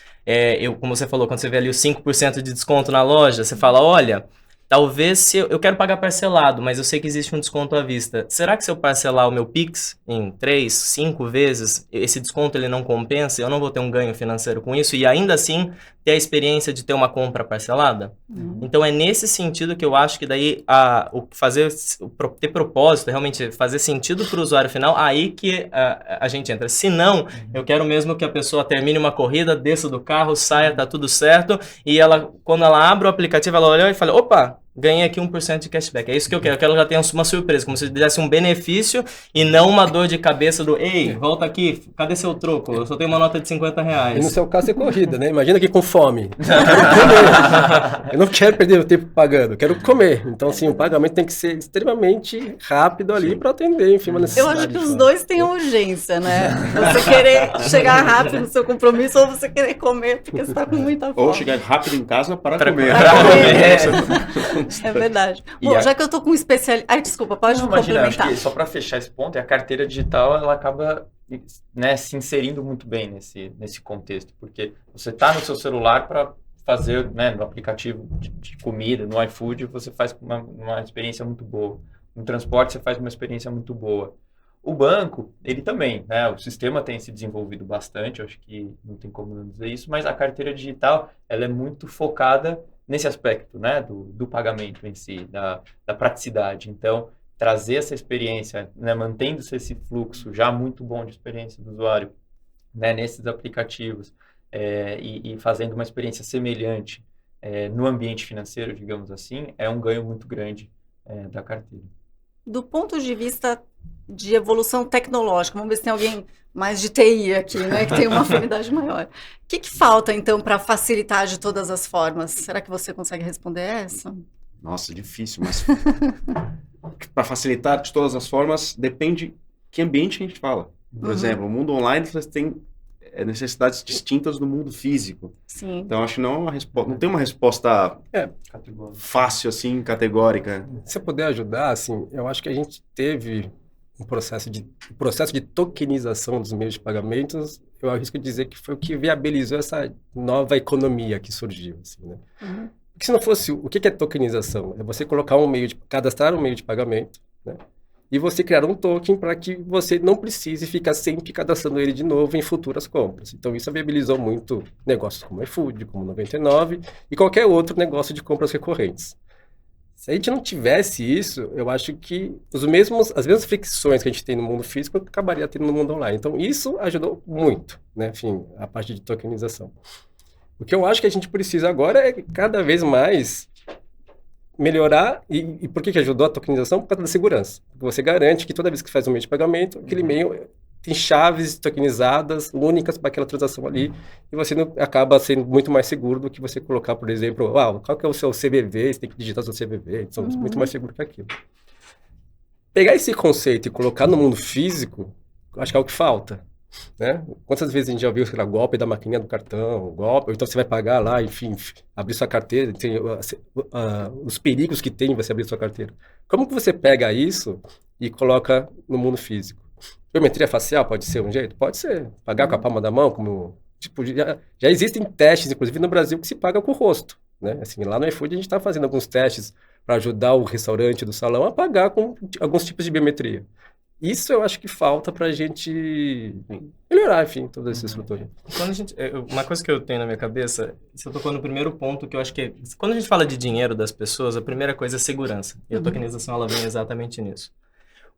[SPEAKER 3] Como você falou, quando você vê ali os 5% de desconto na loja, você fala, olha... Talvez se eu quero pagar parcelado, mas eu sei que existe um desconto à vista. Será que se eu parcelar o meu Pix em 3, 5 vezes, esse desconto ele não compensa? Eu não vou ter um ganho financeiro com isso e ainda assim ter a experiência de ter uma compra parcelada? Então é nesse sentido que eu acho que daí ter propósito, realmente fazer sentido para o usuário final, aí que a gente entra. Se não, eu quero mesmo que a pessoa termine uma corrida, desça do carro, saia, tá tudo certo, e quando ela abre o aplicativo, ela olha e fala, opa, ganhei aqui 1% de cashback. É isso que eu quero que ela já tenha uma surpresa, como se desse um benefício e não uma dor de cabeça do ei, volta aqui, cadê seu troco? Eu só tenho uma nota de R$50.
[SPEAKER 4] E no seu caso é corrida, né? Imagina aqui com fome. Eu quero comer. Eu não quero perder o tempo pagando, eu quero comer. Então, assim, o pagamento tem que ser extremamente rápido ali para atender, enfim, uma necessidade.
[SPEAKER 1] Eu acho que os dois têm urgência, né? Você querer chegar rápido no seu compromisso ou você querer comer porque você está com muita fome.
[SPEAKER 5] Ou chegar rápido em casa para comer.
[SPEAKER 1] É verdade. Bom, já que eu tô com um especialista... Ai, desculpa, pode
[SPEAKER 2] Imagina,
[SPEAKER 1] complementar.
[SPEAKER 2] acho que só para fechar esse ponto, a carteira digital ela acaba, né, se inserindo muito bem nesse contexto, porque você está no seu celular para fazer, né, no aplicativo de comida, no iFood, você faz uma experiência muito boa. No transporte, você faz uma experiência muito boa. O banco, ele também, né, o sistema tem se desenvolvido bastante, eu acho que não tem como não dizer isso, mas a carteira digital, ela é muito focada nesse aspecto, né, do pagamento em si, da praticidade. Então, trazer essa experiência, né, mantendo-se esse fluxo já muito bom de experiência do usuário, né, nesses aplicativos e fazendo uma experiência semelhante no ambiente financeiro, digamos assim, é um ganho muito grande da carteira.
[SPEAKER 1] Do ponto de vista de evolução tecnológica, vamos ver se tem alguém mais de TI aqui, né, que tem uma afinidade maior. O que falta, então, para facilitar de todas as formas? Será que você consegue responder essa?
[SPEAKER 5] Nossa, difícil, mas para facilitar de todas as formas, depende que ambiente que a gente fala. Por exemplo, o mundo online você tem necessidades distintas do mundo físico.
[SPEAKER 1] Sim.
[SPEAKER 5] Então, acho que não tem uma resposta fácil, assim, categórica.
[SPEAKER 4] Se eu puder ajudar, assim, eu acho que a gente teve um processo de tokenização dos meios de pagamentos, eu arrisco dizer que foi o que viabilizou essa nova economia que surgiu, assim, né? Porque se não fosse, o que é tokenização? É você colocar cadastrar um meio de pagamento, né? E você criar um token para que você não precise ficar sempre cadastrando ele de novo em futuras compras. Então, isso viabilizou muito negócios como iFood, como 99 e qualquer outro negócio de compras recorrentes. Se a gente não tivesse isso, eu acho que as mesmas fricções que a gente tem no mundo físico acabaria tendo no mundo online. Então, isso ajudou muito, né? Enfim, a parte de tokenização. O que eu acho que a gente precisa agora é cada vez mais melhorar, e por que ajudou a tokenização? Por causa da segurança. Porque você garante que toda vez que faz um meio de pagamento, aquele meio tem chaves tokenizadas, únicas para aquela transação ali, e você acaba sendo muito mais seguro do que você colocar, por exemplo, qual que é o seu CVV, você tem que digitar o seu CVV, então é muito mais seguro que aquilo. Pegar esse conceito e colocar no mundo físico, acho que é o que falta. Né? Quantas vezes a gente já viu golpe da maquininha do cartão, golpe, ou então você vai pagar lá, enfim, abrir sua carteira, tem os perigos que tem você abrir sua carteira. Como que você pega isso e coloca no mundo físico? Biometria facial pode ser um jeito? Pode ser. Pagar com a palma da mão, como tipo, já existem testes, inclusive no Brasil, que se paga com o rosto. Né? Assim, lá no iFood a gente está fazendo alguns testes para ajudar o restaurante do salão a pagar com alguns tipos de biometria. Isso eu acho que falta pra gente melhorar, enfim, toda essa estrutura.
[SPEAKER 3] Uma coisa que eu tenho na minha cabeça, você tocou no primeiro ponto, que eu acho que quando a gente fala de dinheiro das pessoas, a primeira coisa é segurança. E a tokenização, ela vem exatamente nisso.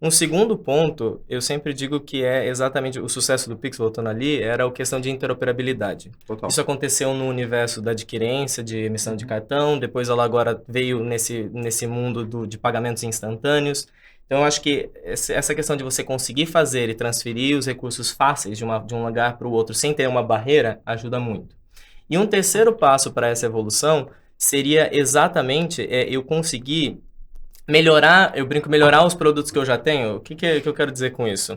[SPEAKER 3] Um segundo ponto, eu sempre digo que é exatamente o sucesso do Pix, voltando ali, era a questão de interoperabilidade.
[SPEAKER 5] Total.
[SPEAKER 3] Isso aconteceu no universo da adquirência, de emissão de cartão, depois ela agora veio nesse mundo de pagamentos instantâneos. Então, eu acho que essa questão de você conseguir fazer e transferir os recursos fáceis de um lugar para o outro sem ter uma barreira, ajuda muito. E um terceiro passo para essa evolução seria exatamente eu conseguir melhorar, eu brinco, melhorar os produtos que eu já tenho. O que eu quero dizer com isso?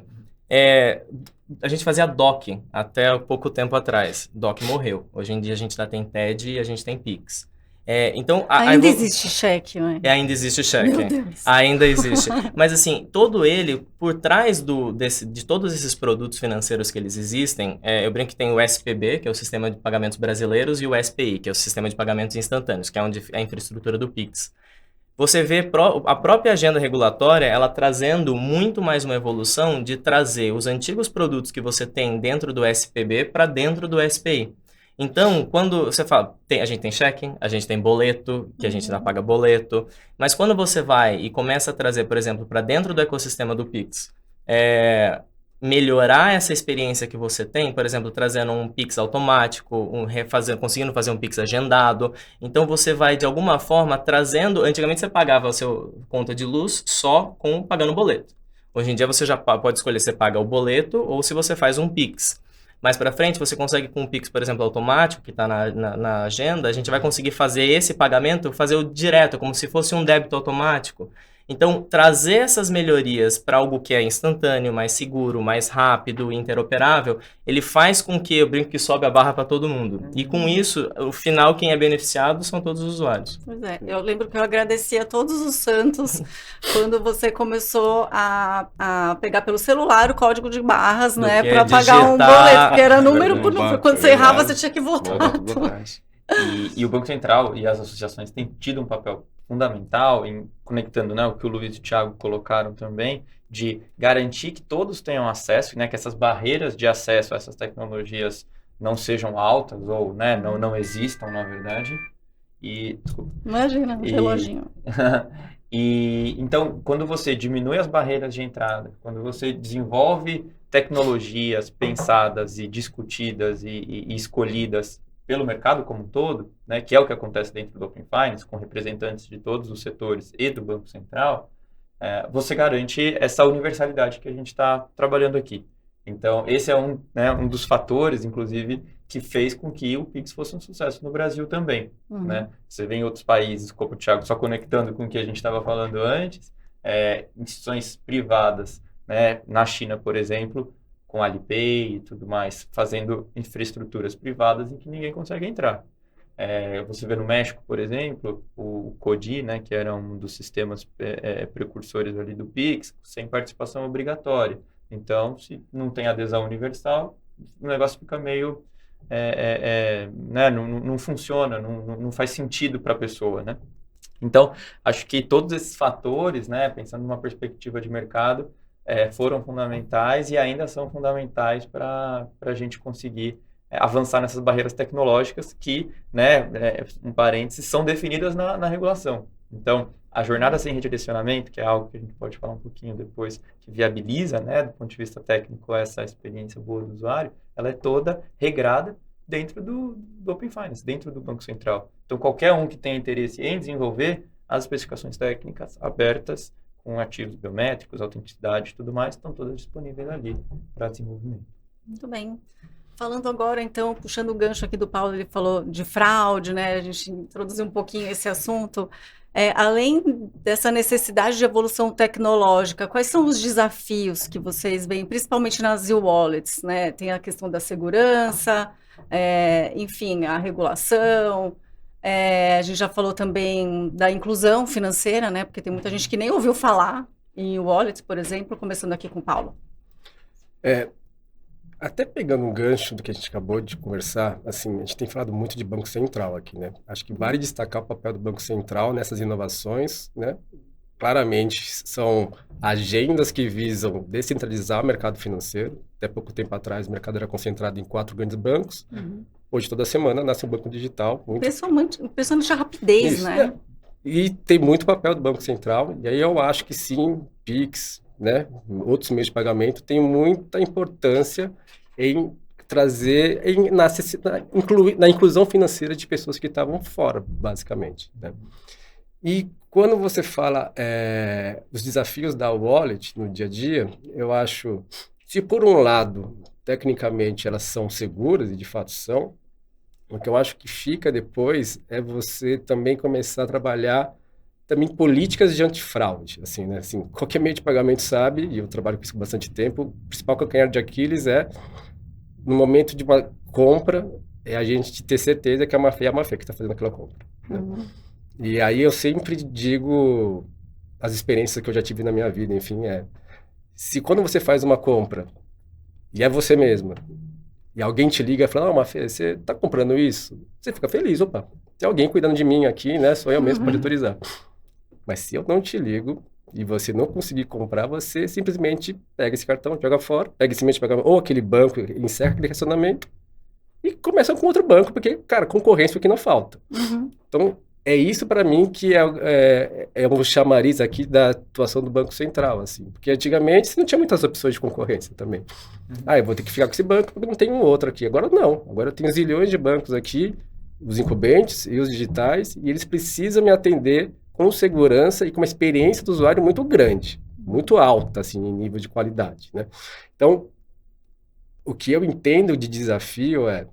[SPEAKER 3] A gente fazia DOC até pouco tempo atrás. DOC morreu. Hoje em dia a gente já tem TED e a gente tem Pix. Então,
[SPEAKER 1] ainda existe cheque, né?
[SPEAKER 3] Ainda existe cheque.
[SPEAKER 1] Meu Deus.
[SPEAKER 3] Ainda existe. Mas assim, todo ele, por trás de todos esses produtos financeiros que eles existem, eu brinco que tem o SPB, que é o Sistema de Pagamentos Brasileiros, e o SPI, que é o Sistema de Pagamentos Instantâneos, que é onde é a infraestrutura do Pix. Você vê a própria agenda regulatória, ela trazendo muito mais uma evolução de trazer os antigos produtos que você tem dentro do SPB para dentro do SPI. Então, quando você fala, a gente tem cheque, a gente tem boleto, que a gente ainda paga boleto, mas quando você vai e começa a trazer, por exemplo, para dentro do ecossistema do Pix, melhorar essa experiência que você tem, por exemplo, trazendo um Pix automático, conseguindo fazer um Pix agendado, então você vai, de alguma forma, trazendo... Antigamente você pagava a sua conta de luz só pagando o boleto. Hoje em dia você já pode escolher se paga o boleto ou se você faz um Pix. Mais para frente, você consegue com um Pix, por exemplo, automático, que está na agenda, a gente vai conseguir fazer esse pagamento, fazer o direto, como se fosse um débito automático. Então, trazer essas melhorias para algo que é instantâneo, mais seguro, mais rápido, interoperável, ele faz com que, eu brinco que sobe a barra para todo mundo. E com isso, o final, quem é beneficiado são todos os usuários.
[SPEAKER 1] Pois é, eu lembro que eu agradeci a todos os santos quando você começou a pegar pelo celular o código de barras, né, para pagar um boleto, porque era número por número. Quando você errava, você tinha que voltar.
[SPEAKER 2] E o Banco Central e as associações têm tido um papel fundamental em conectando, né, o que o Luiz e o Thiago colocaram também, de garantir que todos tenham acesso, né, que essas barreiras de acesso a essas tecnologias não sejam altas ou, né, não existam, na verdade. Desculpa.
[SPEAKER 1] Imagina, um reloginho.
[SPEAKER 2] Então, quando você diminui as barreiras de entrada, quando você desenvolve tecnologias pensadas e discutidas e escolhidas pelo mercado como um todo, né, que é o que acontece dentro do Open Finance, com representantes de todos os setores e do Banco Central, você garante essa universalidade que a gente está trabalhando aqui. Então, esse é um dos fatores, inclusive, que fez com que o Pix fosse um sucesso no Brasil também. Né? Você vê em outros países, como o Thiago, só conectando com o que a gente estava falando antes, instituições privadas, né, na China, por exemplo, com Alipay e tudo mais, fazendo infraestruturas privadas em que ninguém consegue entrar. Você vê no México, por exemplo, o CODI, né, que era um dos sistemas precursores ali do Pix, sem participação obrigatória. Então, se não tem adesão universal, o negócio fica meio... né, não funciona, não faz sentido para a pessoa, né? Então, acho que todos esses fatores, né, pensando numa perspectiva de mercado, foram fundamentais e ainda são fundamentais para a gente conseguir avançar nessas barreiras tecnológicas que, né, um parênteses, são definidas na regulação. Então, a jornada sem redirecionamento, que é algo que a gente pode falar um pouquinho depois, que viabiliza, né, do ponto de vista técnico, essa experiência boa do usuário, ela é toda regrada dentro do Open Finance, dentro do Banco Central. Então, qualquer um que tenha interesse em desenvolver as especificações técnicas abertas, com ativos biométricos, autenticidade e tudo mais, estão todas disponíveis ali para desenvolvimento.
[SPEAKER 1] Muito bem. Falando agora, então, puxando o gancho aqui do Paulo, ele falou de fraude, né? A gente introduziu um pouquinho esse assunto. Além dessa necessidade de evolução tecnológica, quais são os desafios que vocês veem, principalmente nas e-wallets, né? Tem a questão da segurança, enfim, a regulação. A gente já falou também da inclusão financeira, né? Porque tem muita gente que nem ouviu falar em wallets, por exemplo, começando aqui com o Paulo.
[SPEAKER 4] Até pegando um gancho do que a gente acabou de conversar, assim, a gente tem falado muito de Banco Central aqui, né? Acho que vale destacar o papel do Banco Central nessas inovações, né? Claramente são agendas que visam descentralizar o mercado financeiro. Até pouco tempo atrás o mercado era concentrado em 4 grandes bancos. Hoje, toda semana, nasce um banco digital.
[SPEAKER 1] Principalmente a rapidez,
[SPEAKER 4] isso,
[SPEAKER 1] né?
[SPEAKER 4] E tem muito papel do Banco Central. E aí eu acho que sim, Pix, né, outros meios de pagamento, tem muita importância em trazer, na inclusão financeira de pessoas que estavam fora, basicamente, né? E quando você fala os desafios da wallet no dia a dia, eu acho, se por um lado, tecnicamente, elas são seguras, e de fato são, o que eu acho que fica depois é você também começar a trabalhar também políticas de antifraude, assim, né? Assim, qualquer meio de pagamento sabe, e eu trabalho com isso há bastante tempo, o principal calcanhar de Aquiles é, no momento de uma compra, é a gente ter certeza que é a má fé que está fazendo aquela compra, né? E aí eu sempre digo as experiências que eu já tive na minha vida, enfim, se quando você faz uma compra e é você mesma, e alguém te liga e fala, não, Mafê, você está comprando isso? Você fica feliz, opa, tem alguém cuidando de mim aqui, né? Sou eu mesmo que pode autorizar. Mas se eu não te ligo e você não conseguir comprar, você simplesmente pega esse cartão, joga fora, pega esse meio de pagamento, ou aquele banco, encerra aquele relacionamento e começa com outro banco, porque, cara, concorrência aqui não falta. Então, é isso para mim que é um chamariz aqui da atuação do Banco Central, assim. Porque antigamente você não tinha muitas opções de concorrência também. Eu vou ter que ficar com esse banco porque não tem um outro aqui. Agora não. Agora eu tenho zilhões de bancos aqui, os incumbentes e os digitais, e eles precisam me atender com segurança e com uma experiência do usuário muito grande, muito alta, assim, em nível de qualidade, né? Então, o que eu entendo de desafio é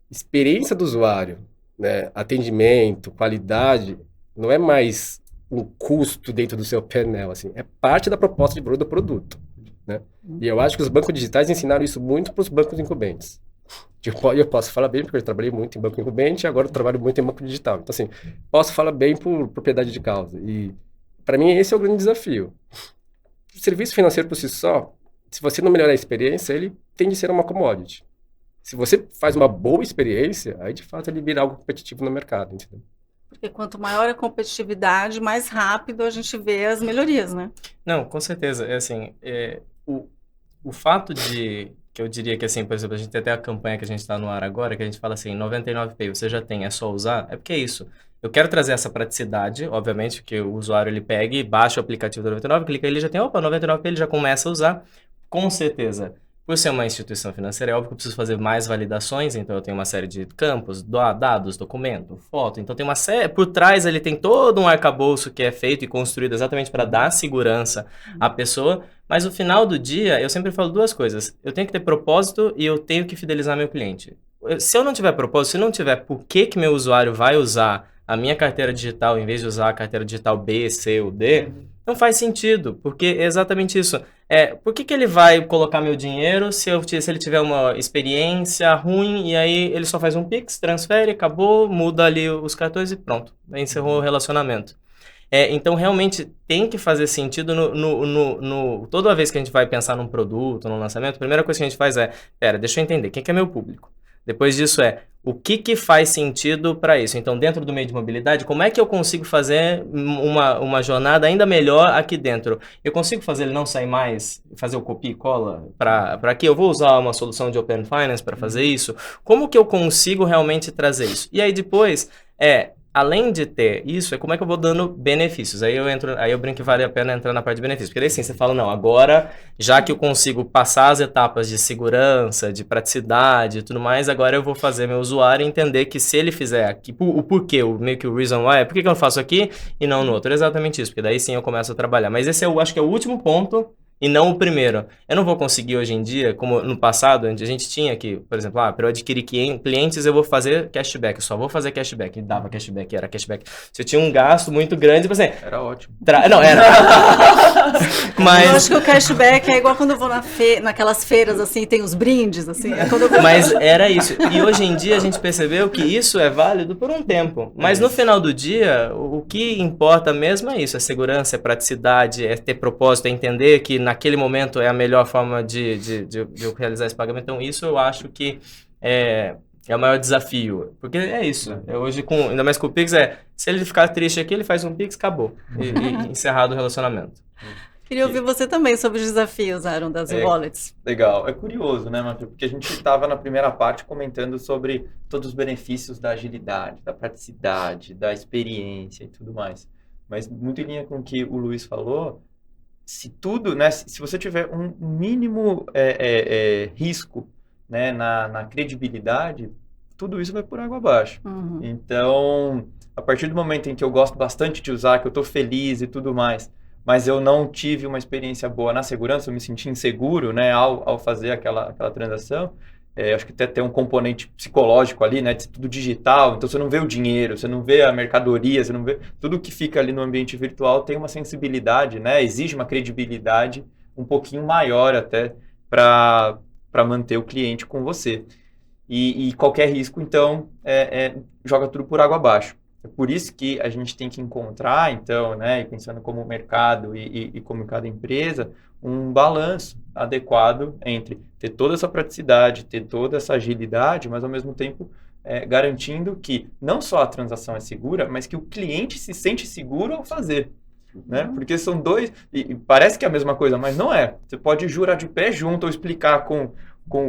[SPEAKER 4] experiência do usuário, né? Atendimento, qualidade, não é mais um custo dentro do seu painel, assim, é parte da proposta de valor do produto, né? E eu acho que os bancos digitais ensinaram isso muito para os bancos incumbentes. Eu posso falar bem, porque eu trabalhei muito em banco incumbente e agora eu trabalho muito em banco digital. Então, assim, posso falar bem por propriedade de causa. E, para mim, esse é o grande desafio. O serviço financeiro por si só, se você não melhorar a experiência, ele tende a ser uma commodity. Se você faz uma boa experiência, aí, de fato, ele vira algo competitivo no mercado, entendeu?
[SPEAKER 1] Porque quanto maior a competitividade, mais rápido a gente vê as melhorias, né?
[SPEAKER 3] Não, com certeza. É assim, o fato de, que eu diria que assim, por exemplo, a gente tem até a campanha que a gente está no ar agora, que a gente fala assim, 99Pay, você já tem, é só usar, é porque é isso. Eu quero trazer essa praticidade, obviamente, que o usuário ele pegue, baixa o aplicativo do 99, clica ele já tem, opa, 99Pay, ele já começa a usar, com certeza. Por ser uma instituição financeira, é óbvio que eu preciso fazer mais validações, então eu tenho uma série de campos, dados, documento, foto, então tem uma série, por trás ele tem todo um arcabouço que é feito e construído exatamente para dar segurança à pessoa, mas no final do dia, eu sempre falo duas coisas, eu tenho que ter propósito e eu tenho que fidelizar meu cliente. Se eu não tiver propósito, se não tiver por que meu usuário vai usar a minha carteira digital em vez de usar a carteira digital B, C ou D, não faz sentido, porque é exatamente isso. Por que ele vai colocar meu dinheiro se ele tiver uma experiência ruim e aí ele só faz um Pix, transfere, acabou, muda ali os cartões e pronto, encerrou o relacionamento. Então, realmente, tem que fazer sentido toda vez que a gente vai pensar num produto, num lançamento, a primeira coisa que a gente faz deixa eu entender, quem que é meu público? Depois disso o que faz sentido para isso? Então, dentro do meio de mobilidade, como é que eu consigo fazer uma jornada ainda melhor aqui dentro? Eu consigo fazer ele não sair mais, fazer o copia e cola para aqui? Eu vou usar uma solução de Open Finance para fazer isso? Como que eu consigo realmente trazer isso? E aí depois, além de ter isso, como é que eu vou dando benefícios? Aí eu brinco que vale a pena entrar na parte de benefícios. Porque daí sim, você fala, não, agora, já que eu consigo passar as etapas de segurança, de praticidade e tudo mais, agora eu vou fazer meu usuário entender que se ele fizer aqui, o porquê, meio que o reason why, por que eu faço aqui e não no outro? É exatamente isso, porque daí sim eu começo a trabalhar. Mas esse acho que é o último ponto e não o primeiro. Eu não vou conseguir hoje em dia, como no passado, onde a gente tinha que, por exemplo, para eu adquirir clientes, eu vou fazer cashback, eu só vou fazer cashback. E dava cashback, era cashback. Se eu tinha um gasto muito grande, assim...
[SPEAKER 2] Era ótimo.
[SPEAKER 3] Não, era. Mas...
[SPEAKER 1] Eu acho que o cashback é igual quando eu vou naquelas feiras, assim, tem os brindes, assim.
[SPEAKER 3] Mas era isso. E hoje em dia a gente percebeu que isso é válido por um tempo. Mas no final do dia, o que importa mesmo é isso. É segurança, é praticidade, é ter propósito, é entender que naquele momento é a melhor forma de eu realizar esse pagamento. Então, isso eu acho que é o maior desafio. Porque é isso. Hoje, ainda mais com o Pix, se ele ficar triste aqui, ele faz um Pix, acabou. E encerrado o relacionamento.
[SPEAKER 1] Queria ouvir você também sobre os desafios, Aaron, das wallets.
[SPEAKER 2] Legal. É curioso, né, Mafê? Porque a gente estava na primeira parte comentando sobre todos os benefícios da agilidade, da praticidade, da experiência e tudo mais. Mas muito em linha com o que o Luiz falou, se tudo, né, se você tiver um mínimo risco, né, na credibilidade, tudo isso vai por água abaixo.
[SPEAKER 1] Uhum.
[SPEAKER 2] Então, a partir do momento em que eu gosto bastante de usar, que eu estou feliz e tudo mais, mas eu não tive uma experiência boa na segurança, eu me senti inseguro, né, ao fazer aquela transação, acho que até tem um componente psicológico ali, né, de ser tudo digital, então você não vê o dinheiro, você não vê a mercadoria, você não vê... Tudo que fica ali no ambiente virtual tem uma sensibilidade, né, exige uma credibilidade um pouquinho maior até para manter o cliente com você. E qualquer risco, então, joga tudo por água abaixo. É por isso que a gente tem que encontrar, então, né, e pensando como mercado e como cada empresa, um balanço adequado entre ter toda essa praticidade, ter toda essa agilidade, mas ao mesmo tempo garantindo que não só a transação é segura, mas que o cliente se sente seguro ao fazer. Né? Porque são dois, e parece que é a mesma coisa, mas não é. Você pode jurar de pé junto ou explicar com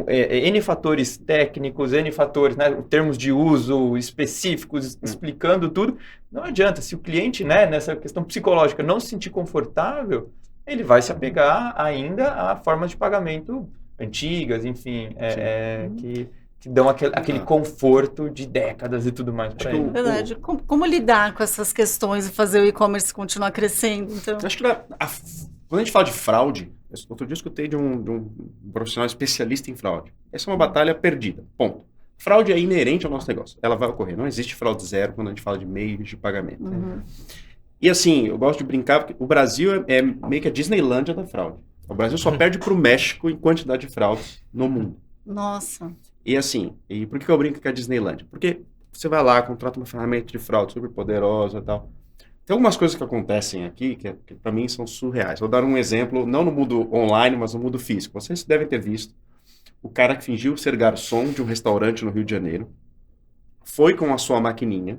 [SPEAKER 2] N fatores técnicos, N fatores, né, termos de uso específicos, explicando tudo. Não adianta. Se o cliente, né, nessa questão psicológica, não se sentir confortável, ele vai se apegar ainda a formas de pagamento antigas, enfim, que dão aquele conforto de décadas e tudo mais para ele.
[SPEAKER 1] Verdade. Como lidar com essas questões e fazer o e-commerce continuar crescendo? Então...
[SPEAKER 5] Acho que quando a gente fala de fraude, outro dia eu escutei de um profissional especialista em fraude. Essa é uma batalha perdida, ponto. Fraude é inerente ao nosso negócio, ela vai ocorrer. Não existe fraude zero quando a gente fala de meios de pagamento.
[SPEAKER 1] Uhum.
[SPEAKER 5] E assim, eu gosto de brincar porque o Brasil é meio que a Disneylândia da fraude. O Brasil só perde para o México em quantidade de fraude no mundo.
[SPEAKER 1] Nossa.
[SPEAKER 5] E assim, e por que eu brinco que é a Disneylândia? Porque você vai lá, contrata uma ferramenta de fraude super poderosa e tal. Tem algumas coisas que acontecem aqui que para mim são surreais. Vou dar um exemplo, não no mundo online, mas no mundo físico. Vocês devem ter visto o cara que fingiu ser garçom de um restaurante no Rio de Janeiro, foi com a sua maquininha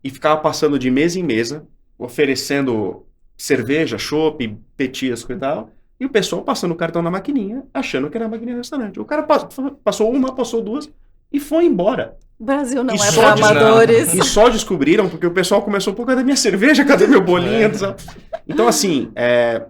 [SPEAKER 5] e ficava passando de mesa em mesa, oferecendo cerveja, chopp, petisco e tal, e o pessoal passando o cartão na maquininha, achando que era a maquininha do restaurante. O cara passou uma, passou duas e foi embora.
[SPEAKER 1] O Brasil não
[SPEAKER 5] E
[SPEAKER 1] é
[SPEAKER 5] só
[SPEAKER 1] para amadores.
[SPEAKER 5] E só descobriram porque o pessoal começou, pô, cadê minha cerveja? Cadê meu bolinho? Então, assim, é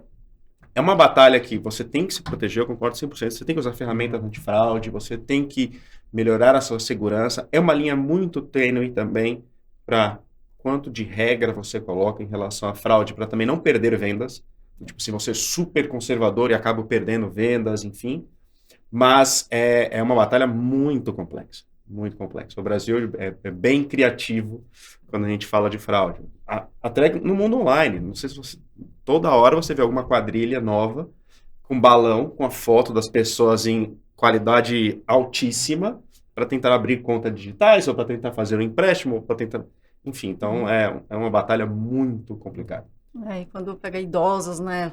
[SPEAKER 5] uma batalha que você tem que se proteger, eu concordo 100%. Você tem que usar ferramentas antifraude, você tem que melhorar a sua segurança. É uma linha muito tênue também para quanto de regra você coloca em relação à fraude, para também não perder vendas. Tipo, se você é super conservador e acaba perdendo vendas, enfim. Mas é uma batalha muito complexa. Muito complexo. O Brasil é bem criativo quando a gente fala de fraude. Até no mundo online. Não sei se toda hora você vê alguma quadrilha nova com balão, com a foto das pessoas em qualidade altíssima para tentar abrir contas digitais ou para tentar fazer um empréstimo, ou para tentar... Enfim, então é uma batalha muito complicada.
[SPEAKER 1] E quando pega idosos, né?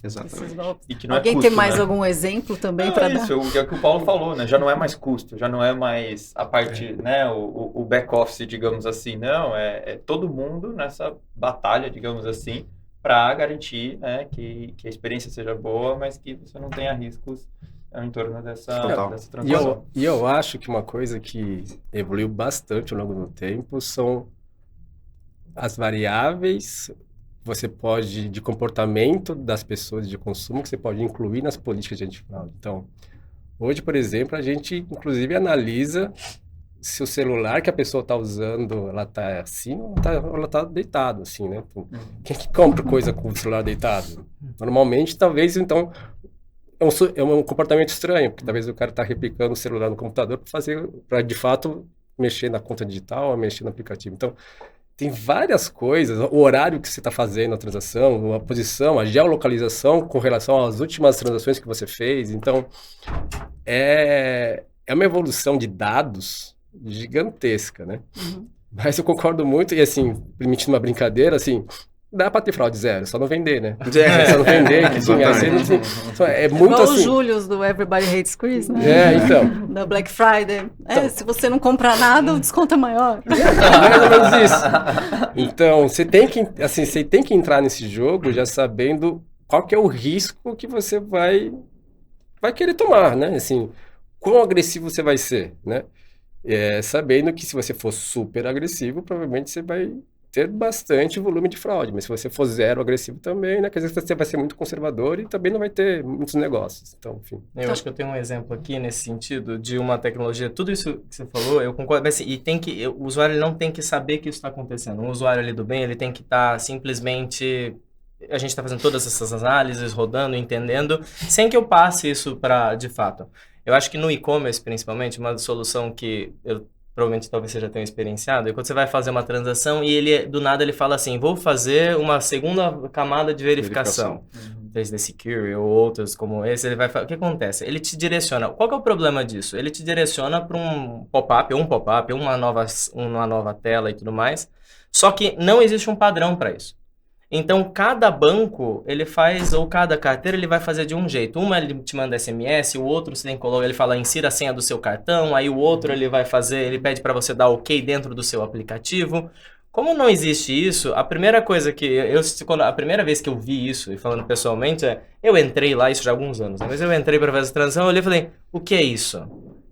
[SPEAKER 5] Exatamente.
[SPEAKER 2] E que não
[SPEAKER 1] Alguém
[SPEAKER 2] custo,
[SPEAKER 1] tem mais
[SPEAKER 2] né?
[SPEAKER 1] algum exemplo também
[SPEAKER 2] Não,
[SPEAKER 1] para
[SPEAKER 2] é
[SPEAKER 1] dar?
[SPEAKER 2] isso, é o que o Paulo falou, né? Já não é mais custo, já não é mais a parte, né? O back-office, digamos assim. Não, é todo mundo nessa batalha, digamos assim, para garantir, né, que a experiência seja boa, mas que você não tenha riscos em torno dessa transação.
[SPEAKER 4] E eu acho que uma coisa que evoluiu bastante ao longo do tempo são as variáveis você pode, de comportamento das pessoas de consumo, que você pode incluir nas políticas de antifraude. Então, hoje, por exemplo, a gente, inclusive, analisa se o celular que a pessoa está usando, ela está assim ou ela está deitado, assim, né? Então, quem que compra coisa com o celular deitado? Normalmente, talvez, então, é um comportamento estranho, porque talvez o cara está replicando o celular no computador para, de fato, mexer na conta digital, mexer no aplicativo. Então, tem várias coisas, o horário que você está fazendo a transação, a posição, a geolocalização com relação às últimas transações que você fez. Então, é uma evolução de dados gigantesca, né? Uhum. Mas eu concordo muito, e assim, permitindo uma brincadeira, assim, dá para ter fraude zero, só não vender, né? Só não vender, que assim, é muito
[SPEAKER 1] igual
[SPEAKER 4] assim...
[SPEAKER 1] o Július do Everybody Hates Chris, né?
[SPEAKER 4] Então.
[SPEAKER 1] Da Black Friday. Então, se você não comprar nada, o desconto é maior.
[SPEAKER 4] Mais ou menos isso. Então, você tem que entrar nesse jogo já sabendo qual que é o risco que você vai querer tomar, né? Assim, quão agressivo você vai ser, né? Sabendo que se você for super agressivo, provavelmente você vai ter bastante volume de fraude, mas se você for zero agressivo também, né, quer dizer que você vai ser muito conservador e também não vai ter muitos negócios. Então, enfim.
[SPEAKER 3] Eu acho que eu tenho um exemplo aqui nesse sentido de uma tecnologia, tudo isso que você falou, eu concordo, mas assim, o usuário não tem que saber que isso está acontecendo. Um usuário ali do bem, ele tem que estar simplesmente, a gente está fazendo todas essas análises, rodando, entendendo, sem que eu passe isso para, de fato. Eu acho que no e-commerce, principalmente, uma solução que eu provavelmente talvez você já tenha experienciado, é quando você vai fazer uma transação e ele, do nada, ele fala assim, vou fazer uma segunda camada de verificação. 3D Secure ou outros como esse, ele vai falar, o que acontece? Ele te direciona. Qual que é o problema disso? Ele te direciona para um pop-up, uma nova tela e tudo mais, só que não existe um padrão para isso. Então, cada banco, ele faz, ou cada carteira, ele vai fazer de um jeito. Uma, ele te manda SMS, o outro, você tem que colocar, ele fala, insira a senha do seu cartão, aí o outro, ele vai fazer, ele pede para você dar OK dentro do seu aplicativo. Como não existe isso, a primeira coisa a primeira vez que eu vi isso, e falando pessoalmente, eu entrei lá, isso já há alguns anos, né? Mas eu entrei para fazer essa transação, eu olhei e falei, o que é isso?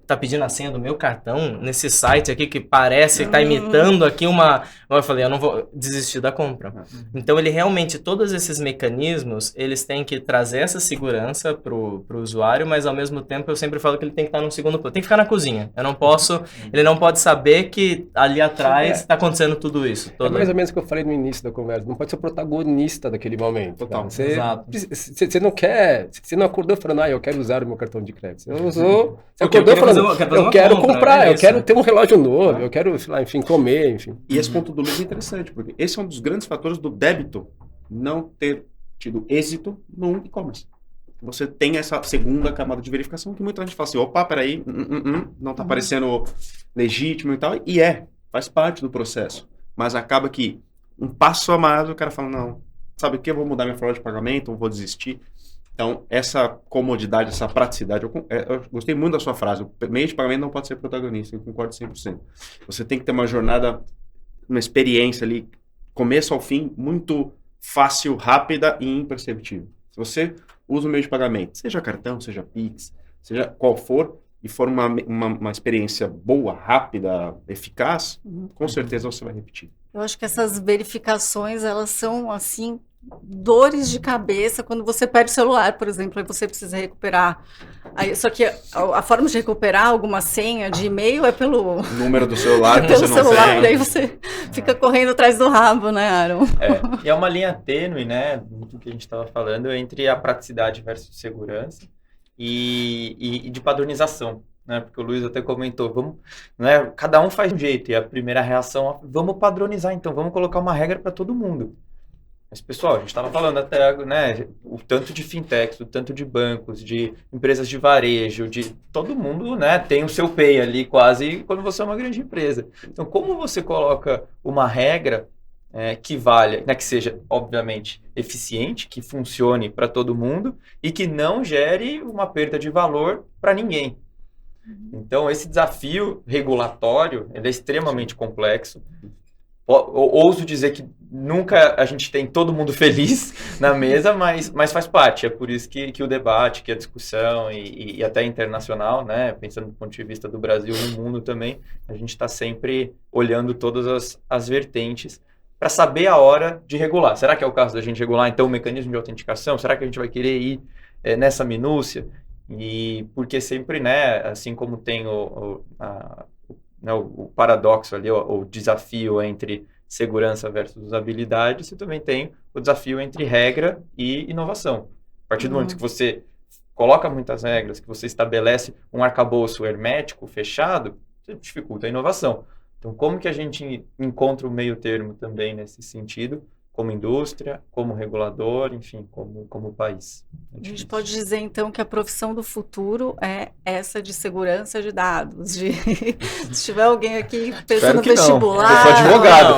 [SPEAKER 3] Tá pedindo a senha do meu cartão nesse site aqui que parece que tá imitando aqui Eu falei, eu não vou desistir da compra. Então, ele realmente, todos esses mecanismos, eles têm que trazer essa segurança pro usuário, mas ao mesmo tempo eu sempre falo que ele tem que estar no segundo plano. Tem que ficar na cozinha. Ele não pode saber que ali atrás tá acontecendo tudo isso.
[SPEAKER 4] É mais ou menos o que eu falei no início da conversa. Não pode ser o protagonista daquele momento.
[SPEAKER 5] Total.
[SPEAKER 4] Você não quer... Você não acordou falando, eu quero usar o meu cartão de crédito. Você usou... Você acordou falando, eu quero comprar, eu quero ter um relógio novo, eu quero, sei lá, enfim, comer, enfim.
[SPEAKER 5] E esse ponto do Luiz é interessante, porque esse é um dos grandes fatores do débito não ter tido êxito no e-commerce. Você tem essa segunda camada de verificação que muita gente fala assim, opa, peraí, não tá parecendo legítimo e tal, e faz parte do processo. Mas acaba que um passo a mais o cara fala, não, sabe o que, eu vou mudar minha forma de pagamento, eu vou desistir. Então, essa comodidade, essa praticidade, eu gostei muito da sua frase, o meio de pagamento não pode ser protagonista, eu concordo 100%. Você tem que ter uma jornada, uma experiência ali, começo ao fim, muito fácil, rápida e imperceptível. Se você usa o meio de pagamento, seja cartão, seja Pix, seja qual for, e for uma experiência boa, rápida, eficaz, com certeza você vai repetir.
[SPEAKER 1] Eu acho que essas verificações, elas são, assim, dores de cabeça quando você perde o celular, por exemplo, aí você precisa recuperar. Só que a forma de recuperar alguma senha de e-mail é pelo
[SPEAKER 5] número do celular,
[SPEAKER 1] pelo celular, e aí você fica correndo atrás do rabo, né, Aaron?
[SPEAKER 2] E é uma linha tênue, né, do que a gente estava falando, entre a praticidade versus segurança e de padronização. Né, porque o Luiz até comentou, vamos, né, cada um faz um jeito, e a primeira reação, vamos padronizar então, vamos colocar uma regra para todo mundo. Mas, pessoal, a gente estava falando até, né, o tanto de fintechs, o tanto de bancos, de empresas de varejo, de todo mundo, né, tem o seu pay ali quase quando você é uma grande empresa. Então, como você coloca uma regra que valha, né, que seja, obviamente, eficiente, que funcione para todo mundo e que não gere uma perda de valor para ninguém? Então, esse desafio regulatório, ele é extremamente complexo. Ouso dizer que nunca a gente tem todo mundo feliz na mesa, mas faz parte. É por isso que o debate, que a discussão e até internacional, né, pensando do ponto de vista do Brasil e no mundo também, a gente está sempre olhando todas as vertentes para saber a hora de regular. Será que é o caso da gente regular, então, o mecanismo de autenticação? Será que a gente vai querer ir nessa minúcia? E porque sempre, né, assim como tem o paradoxo ali, o desafio entre segurança versus usabilidade, você também tem o desafio entre regra e inovação. A partir do momento que você coloca muitas regras, que você estabelece um arcabouço hermético, fechado, você dificulta a inovação. Então, como que a gente encontra o meio termo também nesse sentido, como indústria, como regulador, enfim, como país?
[SPEAKER 1] A gente pode dizer, então, que a profissão do futuro é essa de segurança de dados. Se tiver alguém aqui pensando no vestibular...
[SPEAKER 2] Eu sou advogado.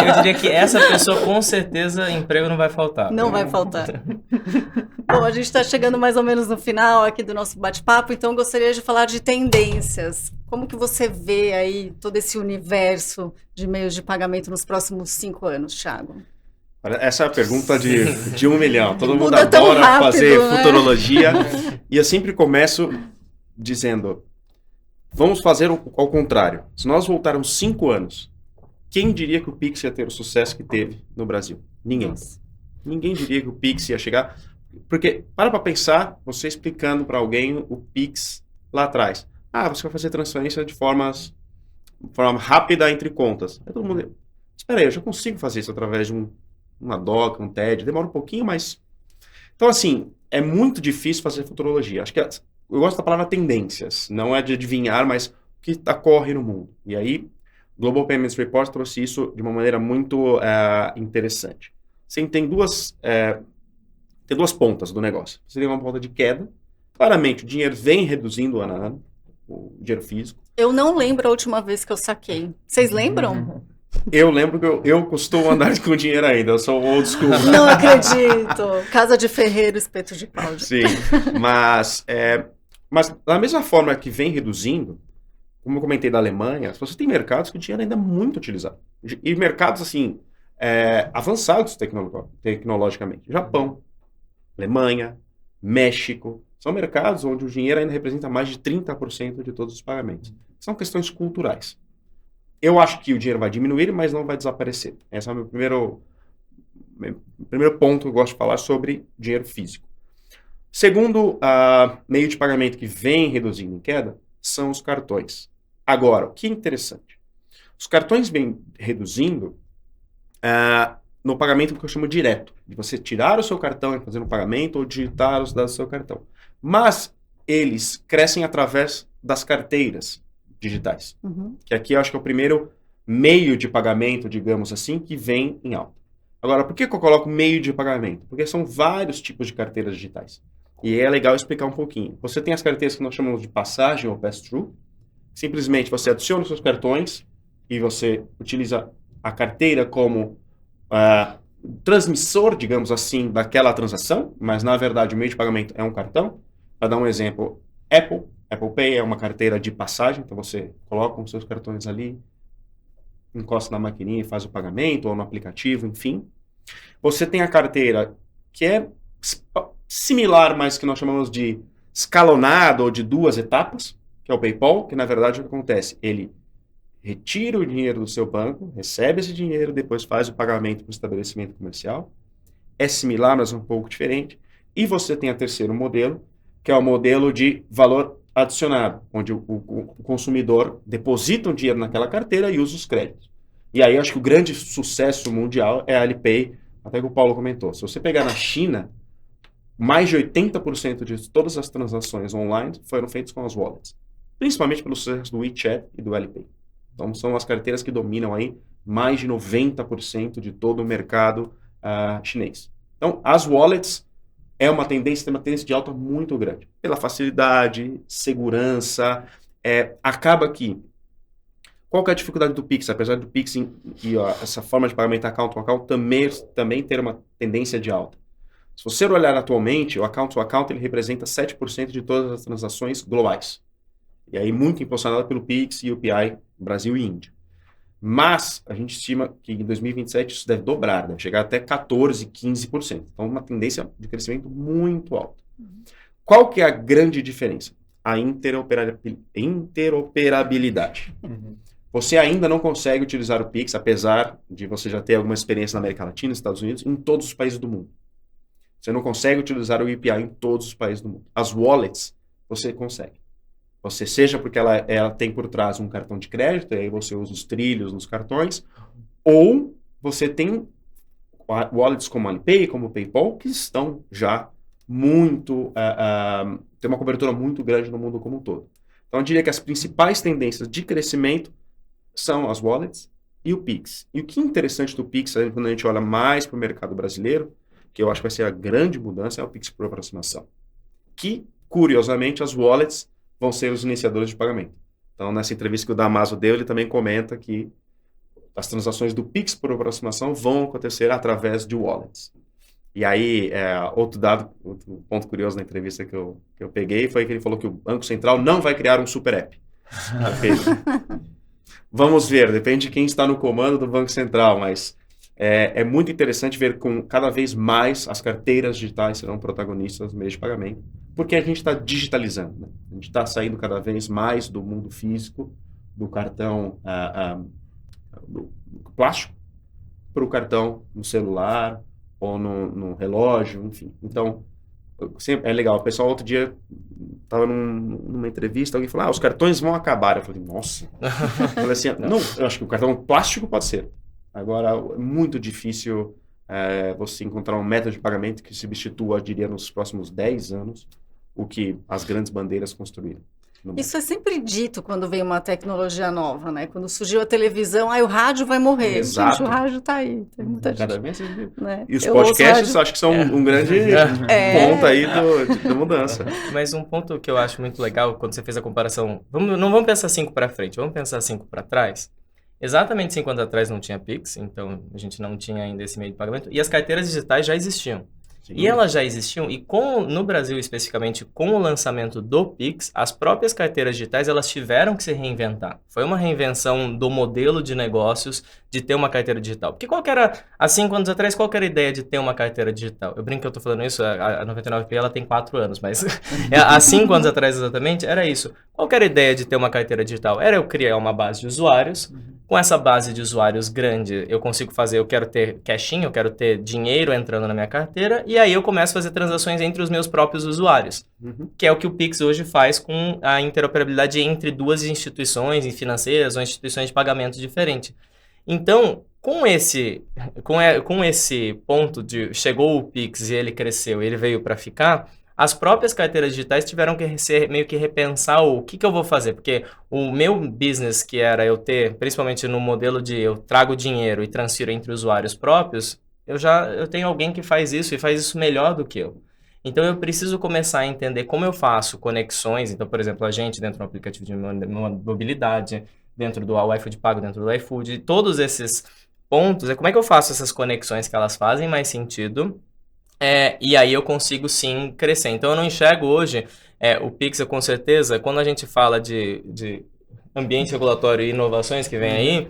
[SPEAKER 3] Eu diria que essa pessoa, com certeza, emprego não vai faltar.
[SPEAKER 1] Não vai faltar. Bom, a gente está chegando mais ou menos no final aqui do nosso bate-papo, então gostaria de falar de tendências. Como que você vê aí todo esse universo de meios de pagamento nos próximos 5 anos, Thiago?
[SPEAKER 5] Essa é a pergunta de 1 milhão. Todo mundo
[SPEAKER 1] Muda tão
[SPEAKER 5] adora
[SPEAKER 1] rápido,
[SPEAKER 5] fazer
[SPEAKER 1] né?
[SPEAKER 5] futurologia. E eu sempre começo dizendo, vamos fazer ao contrário. Se nós voltarmos 5 anos, quem diria que o Pix ia ter o sucesso que teve no Brasil? Ninguém.
[SPEAKER 1] Nossa.
[SPEAKER 5] Ninguém diria que o Pix ia chegar. Porque, para pensar, você explicando para alguém o Pix lá atrás. Ah, você vai fazer transferência de forma rápida entre contas. Aí todo mundo, espera aí, eu já consigo fazer isso através de uma DOC, um TED. Demora um pouquinho, mas... Então, assim, é muito difícil fazer futurologia. Acho que eu gosto da palavra tendências. Não é de adivinhar, mas o que ocorre no mundo. E aí, Global Payments Report trouxe isso de uma maneira muito interessante. Você tem duas pontas do negócio. Você tem uma ponta de queda. Claramente, o dinheiro vem reduzindo ano a ano, o dinheiro físico.
[SPEAKER 1] Eu não lembro a última vez que eu saquei. Vocês lembram?
[SPEAKER 5] Eu lembro que eu costumo andar com dinheiro ainda, eu sou old school.
[SPEAKER 1] Não acredito. Casa de ferreiro, espeto de pau.
[SPEAKER 5] Sim, mas da mesma forma que vem reduzindo, como eu comentei da Alemanha, você tem mercados que o dinheiro ainda é muito utilizado. E mercados, assim, avançados tecnologicamente. Japão, Alemanha, México, são mercados onde o dinheiro ainda representa mais de 30% de todos os pagamentos. São questões culturais. Eu acho que o dinheiro vai diminuir, mas não vai desaparecer. Esse é o meu primeiro ponto que eu gosto de falar sobre dinheiro físico. Segundo meio de pagamento que vem reduzindo em queda, são os cartões. Agora, o que é interessante? Os cartões vêm reduzindo no pagamento que eu chamo direto, de você tirar o seu cartão e fazer um pagamento ou digitar os dados do seu cartão. Mas eles crescem através das carteiras digitais.
[SPEAKER 1] Uhum.
[SPEAKER 5] Que aqui eu acho que é o primeiro meio de pagamento, digamos assim, que vem em alta. Agora, por que eu coloco meio de pagamento? Porque são vários tipos de carteiras digitais. E é legal explicar um pouquinho. Você tem as carteiras que nós chamamos de passagem ou pass-through. Simplesmente você adiciona os seus cartões e você utiliza a carteira como transmissor, digamos assim, daquela transação, mas na verdade o meio de pagamento é um cartão. Para dar um exemplo, Apple Pay é uma carteira de passagem, então você coloca os seus cartões ali, encosta na maquininha e faz o pagamento, ou no aplicativo, enfim. Você tem a carteira que é similar, mas que nós chamamos de escalonado ou de 2 etapas, que é o PayPal, que na verdade o que acontece? Ele retira o dinheiro do seu banco, recebe esse dinheiro, depois faz o pagamento para o estabelecimento comercial. É similar, mas um pouco diferente. E você tem o terceiro modelo, que é o modelo de valor adicionado, onde o consumidor deposita o dinheiro naquela carteira e usa os créditos. E aí acho que o grande sucesso mundial é a Alipay, até que o Paulo comentou. Se você pegar na China, mais de 80% de todas as transações online foram feitas com as wallets, principalmente pelo sucesso do WeChat e do Alipay. Então são as carteiras que dominam aí mais de 90% de todo o mercado chinês. Então as wallets tem uma tendência de alta muito grande. Pela facilidade, segurança, acaba que... Qual que é a dificuldade do Pix? Apesar do Pix e essa forma de pagamento account to account também ter uma tendência de alta. Se você olhar atualmente, o account to account ele representa 7% de todas as transações globais. E aí muito impulsionado pelo Pix e UPI, Brasil e Índia. Mas a gente estima que em 2027 isso deve dobrar, deve chegar até 14%, 15%. Então, uma tendência de crescimento muito alta. Qual que é a grande diferença? A interoperabilidade.
[SPEAKER 2] Uhum.
[SPEAKER 5] Você ainda não consegue utilizar o Pix, apesar de você já ter alguma experiência na América Latina, nos Estados Unidos, em todos os países do mundo. Você não consegue utilizar o UPI em todos os países do mundo. As wallets, você consegue. Você, seja porque ela tem por trás um cartão de crédito, e aí você usa os trilhos nos cartões, ou você tem wallets como a Alipay, como o PayPal, que estão já muito... tem uma cobertura muito grande no mundo como um todo. Então, eu diria que as principais tendências de crescimento são as wallets e o Pix. E o que é interessante do Pix, quando a gente olha mais para o mercado brasileiro, que eu acho que vai ser a grande mudança, é o Pix por aproximação. Que, curiosamente, as wallets vão ser os iniciadores de pagamento. Então, nessa entrevista que o Damaso deu, ele também comenta que as transações do Pix por aproximação vão acontecer através de wallets. E aí, outro ponto curioso na entrevista que eu peguei foi que ele falou que o Banco Central não vai criar um super app. Vamos ver, depende de quem está no comando do Banco Central, mas é muito interessante ver com cada vez mais as carteiras digitais serão protagonistas no meio de pagamento, porque a gente está digitalizando, né? A gente está saindo cada vez mais do mundo físico, do cartão, plástico para o cartão no celular ou no relógio, enfim. Então, sempre é legal. O pessoal, outro dia, estava numa entrevista, alguém falou, os cartões vão acabar. Eu falei, nossa. Eu falei assim, não, eu acho que o cartão plástico pode ser. Agora, é muito difícil você encontrar um método de pagamento que substitua, eu diria, nos próximos 10 anos, o que as grandes bandeiras construíram.
[SPEAKER 1] Isso é sempre dito quando vem uma tecnologia nova, né? Quando surgiu a televisão, o rádio vai morrer.
[SPEAKER 5] Exato.
[SPEAKER 1] Gente, o rádio tá aí. Tem muita gente,
[SPEAKER 5] Cada vez
[SPEAKER 1] né?
[SPEAKER 5] E os
[SPEAKER 1] Eu ouço
[SPEAKER 5] podcasts
[SPEAKER 1] rádio.
[SPEAKER 5] acho que são um grande ponto aí da mudança.
[SPEAKER 3] Mas um ponto que eu acho muito legal, quando você fez a comparação, não vamos pensar 5 para frente, vamos pensar 5 para trás. Exatamente 5 anos atrás não tinha Pix, então a gente não tinha ainda esse meio de pagamento, e as carteiras digitais já existiam.
[SPEAKER 5] Sim.
[SPEAKER 3] E elas já existiam, e no Brasil especificamente, com o lançamento do Pix, as próprias carteiras digitais, elas tiveram que se reinventar. Foi uma reinvenção do modelo de negócios de ter uma carteira digital. Porque há 5 anos atrás, qual que era a ideia de ter uma carteira digital? Eu brinco que eu tô falando isso, a 99P ela tem 4 anos, mas há 5 anos atrás exatamente, era isso. Qual que era a ideia de ter uma carteira digital? Era eu criar uma base de usuários. Com essa base de usuários grande, eu consigo fazer, eu quero ter cashing, eu quero ter dinheiro entrando na minha carteira, e aí eu começo a fazer transações entre os meus próprios usuários, que é o que o Pix hoje faz com a interoperabilidade entre duas instituições financeiras ou instituições de pagamento diferentes. Então, com esse ponto de chegou o Pix e ele cresceu, ele veio para ficar, as próprias carteiras digitais tiveram que meio que repensar o que eu vou fazer, porque o meu business, que era eu ter, principalmente no modelo de eu trago dinheiro e transfiro entre usuários próprios, eu tenho alguém que faz isso e faz isso melhor do que eu. Então eu preciso começar a entender como eu faço conexões. Então, por exemplo, a gente dentro do aplicativo de mobilidade, dentro do iFood Pago, dentro do iFood, todos esses pontos, como é que eu faço essas conexões que elas fazem mais sentido. E aí eu consigo sim crescer. Então eu não enxergo hoje o Pix, com certeza, quando a gente fala de ambiente regulatório e inovações que vem aí,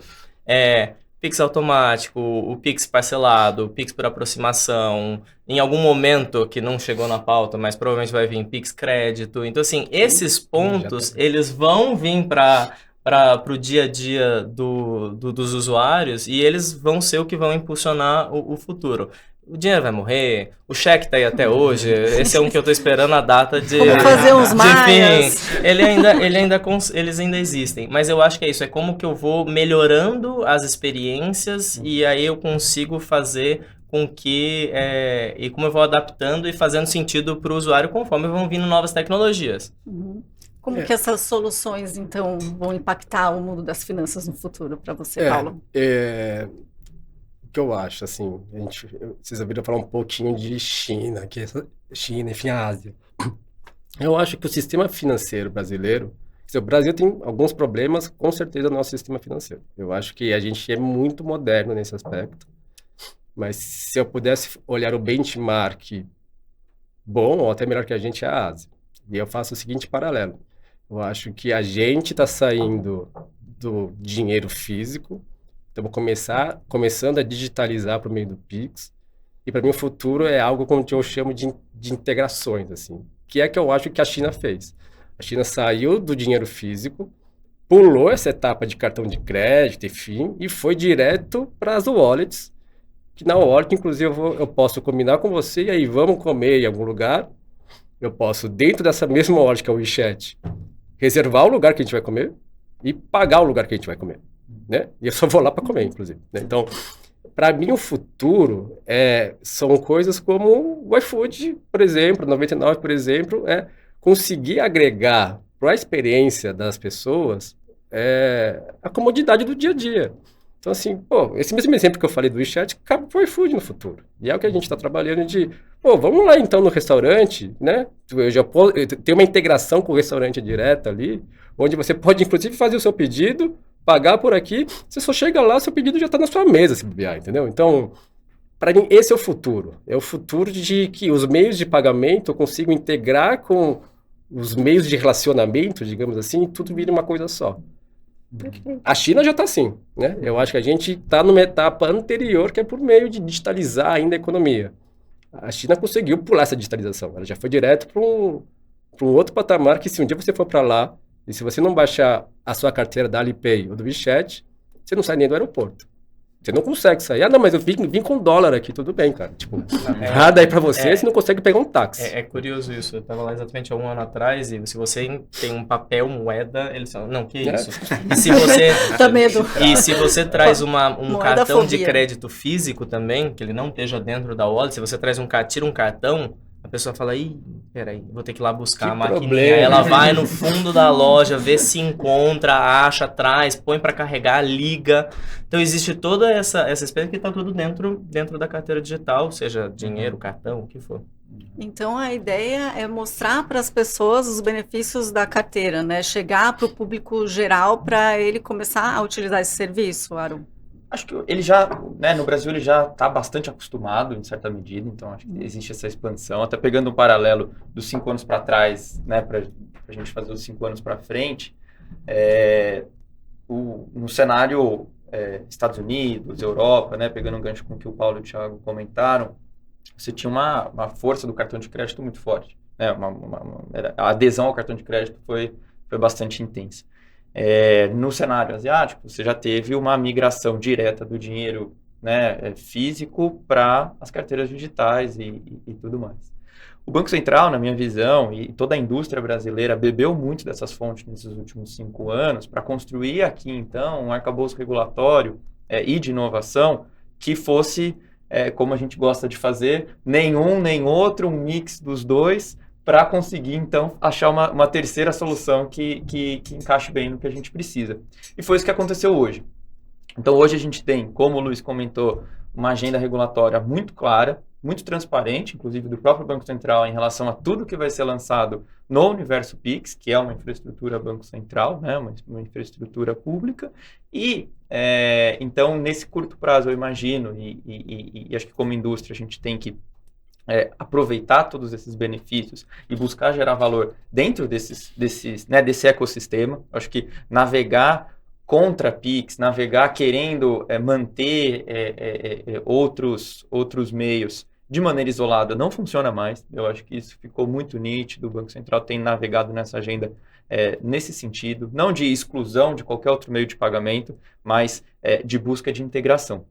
[SPEAKER 3] Pix automático, o Pix parcelado, o Pix por aproximação, em algum momento que não chegou na pauta, mas provavelmente vai vir Pix crédito. Então assim, esses pontos, eles vão vir para o dia a dia dos usuários e eles vão ser o que vão impulsionar o futuro. O dinheiro vai morrer, o cheque tá aí até hoje, esse é um que eu tô esperando a data de...
[SPEAKER 1] Como fazer uns maias.
[SPEAKER 3] Eles ainda existem, mas eu acho que é isso, é como que eu vou melhorando as experiências e aí eu consigo fazer com que... e como eu vou adaptando e fazendo sentido para o usuário conforme vão vindo novas tecnologias.
[SPEAKER 1] Como que essas soluções, então, vão impactar o mundo das finanças no futuro para você, Paulo?
[SPEAKER 4] O que eu acho, assim, vocês ouviram falar um pouquinho de China, China, enfim, a Ásia. Eu acho que o sistema financeiro brasileiro, o Brasil tem alguns problemas, com certeza, no nosso sistema financeiro. Eu acho que a gente é muito moderno nesse aspecto, mas se eu pudesse olhar o benchmark bom, ou até melhor que a gente, é a Ásia. E eu faço o seguinte paralelo. Eu acho que a gente está saindo do dinheiro físico. Estamos começando a digitalizar por meio do Pix. E para mim o futuro é algo como que eu chamo de integrações, assim. Que é que eu acho que a China fez. A China saiu do dinheiro físico, pulou essa etapa de cartão de crédito, enfim, e foi direto para as wallets. Que na wallet, inclusive, eu posso combinar com você e aí vamos comer em algum lugar. Eu posso, dentro dessa mesma wallet que é o WeChat, reservar o lugar que a gente vai comer e pagar o lugar que a gente vai comer. Né? E eu só vou lá para comer, inclusive. Né? Então, para mim, o futuro são coisas como o iFood, por exemplo, 99, por exemplo, conseguir agregar para a experiência das pessoas a comodidade do dia a dia. Então, assim, esse mesmo exemplo que eu falei do WeChat cabe para o iFood no futuro. E é o que a gente está trabalhando de, vamos lá então no restaurante, né? Eu tenho uma integração com o restaurante direta ali, onde você pode, inclusive, fazer o seu pedido, pagar por aqui, você só chega lá, seu pedido já está na sua mesa, se bobear, entendeu? Então, para mim, esse é o futuro. É o futuro de que os meios de pagamento eu consigo integrar com os meios de relacionamento, digamos assim, e tudo vira uma coisa só. A China já está assim, né? Eu acho que a gente está numa etapa anterior, que é por meio de digitalizar ainda a economia. A China conseguiu pular essa digitalização. Ela já foi direto para um outro patamar que se um dia você for para lá, e se você não baixar a sua carteira da Alipay ou do WeChat, você não sai nem do aeroporto. Você não consegue sair. Ah, não, mas eu vim com dólar aqui, tudo bem, cara. Tipo, nada aí pra você, você não consegue pegar um táxi.
[SPEAKER 3] É curioso isso. Eu tava lá exatamente há um ano atrás e se você tem um papel, moeda, eles falam, não, que isso? E se você...
[SPEAKER 1] Dá medo.
[SPEAKER 3] E se você traz um
[SPEAKER 1] Moeda
[SPEAKER 3] cartão de
[SPEAKER 1] fobia.
[SPEAKER 3] crédito físico também, que ele não esteja dentro da wallet, se você traz tira um cartão, a pessoa fala, ih, peraí, vou ter que ir lá buscar
[SPEAKER 4] Que
[SPEAKER 3] a maquininha.
[SPEAKER 4] problema.
[SPEAKER 3] Ela vai no fundo da loja, vê se encontra, acha, traz, põe pra carregar, liga. Então existe toda essa experiência que tá tudo dentro da carteira digital, seja dinheiro, cartão, o que for.
[SPEAKER 1] Então, a ideia é mostrar para as pessoas os benefícios da carteira, né? Chegar para o público geral para ele começar a utilizar esse serviço, Aaron.
[SPEAKER 2] Acho que ele já, né, no Brasil ele já está bastante acostumado em certa medida, então acho que existe essa expansão, até pegando um paralelo dos 5 anos para trás, né, para a gente fazer os 5 anos para frente, no cenário Estados Unidos, Europa, né, pegando um gancho com o que o Paulo e o Thiago comentaram, você tinha uma força do cartão de crédito muito forte, né, a adesão ao cartão de crédito foi bastante intensa. No cenário asiático, você já teve uma migração direta do dinheiro, né, físico para as carteiras digitais e tudo mais. O Banco Central, na minha visão, e toda a indústria brasileira bebeu muito dessas fontes nesses últimos 5 anos para construir aqui, então, um arcabouço regulatório e de inovação que fosse, como a gente gosta de fazer, nenhum nem outro, um mix dos dois, para conseguir, então, achar uma terceira solução que encaixe bem no que a gente precisa. E foi isso que aconteceu hoje. Então, hoje a gente tem, como o Luiz comentou, uma agenda regulatória muito clara, muito transparente, inclusive do próprio Banco Central, em relação a tudo que vai ser lançado no universo Pix, que é uma infraestrutura Banco Central, né, uma infraestrutura pública. E, então, nesse curto prazo, eu imagino, e acho que como indústria a gente tem que aproveitar todos esses benefícios e buscar gerar valor dentro desse ecossistema. Acho que navegar contra Pix, navegar querendo manter outros meios de maneira isolada não funciona mais. Eu acho que isso ficou muito nítido. O Banco Central tem navegado nessa agenda nesse sentido, não de exclusão de qualquer outro meio de pagamento, mas de busca de integração.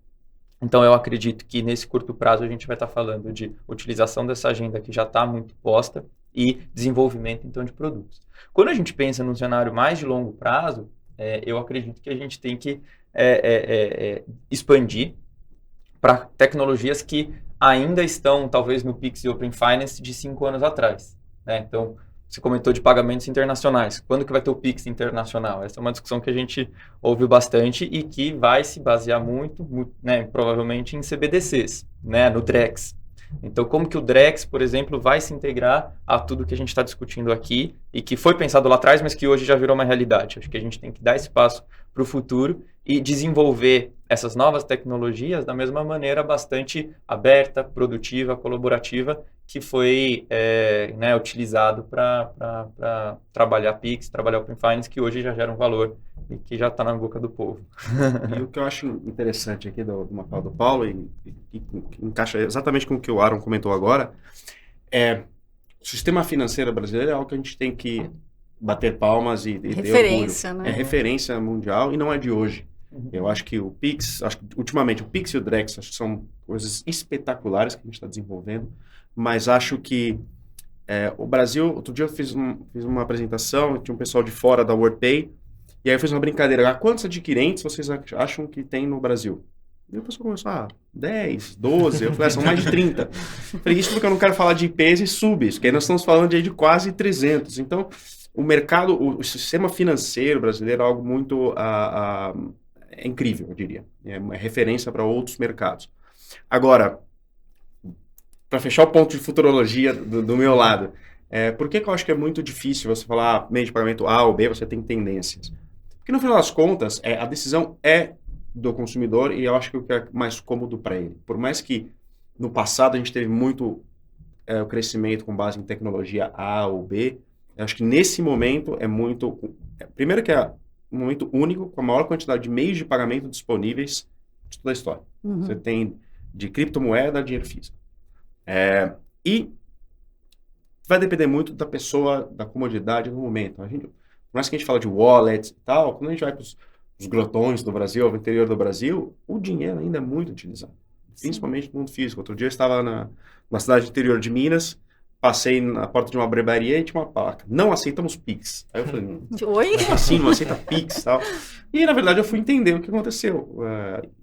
[SPEAKER 2] Então, eu acredito que nesse curto prazo a gente vai estar falando de utilização dessa agenda que já está muito posta e desenvolvimento, então, de produtos. Quando a gente pensa num cenário mais de longo prazo, eu acredito que a gente tem que expandir para tecnologias que ainda estão, talvez, no Pix e Open Finance de 5 anos atrás, né? Então, você comentou de pagamentos internacionais. Quando que vai ter o Pix internacional? Essa é uma discussão que a gente ouve bastante e que vai se basear muito, né, provavelmente em CBDCs, né, no Drex. Então, como que o Drex, por exemplo, vai se integrar a tudo que a gente está discutindo aqui e que foi pensado lá atrás, mas que hoje já virou uma realidade? Acho que a gente tem que dar esse passo para o futuro e desenvolver essas novas tecnologias da mesma maneira bastante aberta, produtiva, colaborativa, que foi utilizado para trabalhar Pix, trabalhar Open Finance, que hoje já gera um valor e que já está na boca do povo.
[SPEAKER 5] E o que eu acho interessante aqui do mapa do Paulo, e encaixa exatamente com o que o Aaron comentou agora, o sistema financeiro brasileiro é algo que a gente tem que bater palmas e ter
[SPEAKER 1] Referência,
[SPEAKER 5] orgulho.
[SPEAKER 1] né?
[SPEAKER 5] É referência mundial e não é de hoje. Eu acho que o Pix, ultimamente o Pix e o Drex acho que são coisas espetaculares que a gente está desenvolvendo, mas acho que o Brasil, outro dia eu fiz uma apresentação, tinha um pessoal de fora da WorldPay, e aí eu fiz uma brincadeira, quantos adquirentes vocês acham que tem no Brasil? E o pessoal começou, 10, 12, eu falei, são mais de 30. Eu falei, isso porque eu não quero falar de IPs e subs, porque aí nós estamos falando de quase 300. Então, o mercado, o sistema financeiro brasileiro é algo muito é incrível, eu diria. É uma referência para outros mercados. Agora, para fechar o ponto de futurologia do meu lado, por que eu acho que é muito difícil você falar meio de pagamento A ou B, você tem tendências? Porque no final das contas, a decisão é do consumidor e eu acho que o que é mais cômodo para ele. Por mais que no passado a gente teve muito o crescimento com base em tecnologia A ou B, eu acho que nesse momento é muito... Primeiro que é um momento único, com a maior quantidade de meios de pagamento disponíveis de toda a história.
[SPEAKER 1] Uhum.
[SPEAKER 5] Você tem de criptomoeda a dinheiro físico. E vai depender muito da pessoa, da comodidade no momento. Por mais que a gente fala de wallet e tal, quando a gente vai para os grotões do Brasil, ao interior do Brasil, o dinheiro ainda é muito utilizado, principalmente no mundo físico. Outro dia eu estava na cidade interior de Minas, passei na porta de uma barbearia e tinha uma placa: não aceitamos Pix. Aí eu falei,
[SPEAKER 1] Oi?
[SPEAKER 5] como assim, não aceita Pix e tal? E na verdade eu fui entender o que aconteceu.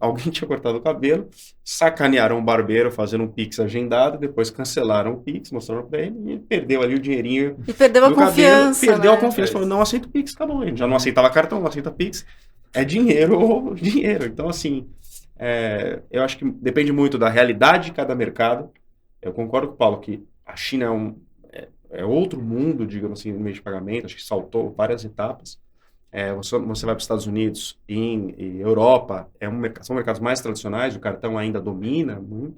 [SPEAKER 5] Alguém tinha cortado o cabelo, sacanearam o barbeiro fazendo um Pix agendado, depois cancelaram o Pix, mostraram pra ele, e ele perdeu ali o dinheirinho
[SPEAKER 1] E perdeu a
[SPEAKER 5] do cabelo,
[SPEAKER 1] confiança,
[SPEAKER 5] perdeu
[SPEAKER 1] né?
[SPEAKER 5] a confiança, falou: não aceito Pix, acabou. Ele já não aceitava cartão, não aceita Pix. É dinheiro ou dinheiro. Então, assim, eu acho que depende muito da realidade de cada mercado. Eu concordo com o Paulo que a China é outro mundo, digamos assim, no meio de pagamento. Acho que saltou várias etapas. Você vai para os Estados Unidos e Europa, são mercados mais tradicionais, o cartão ainda domina muito.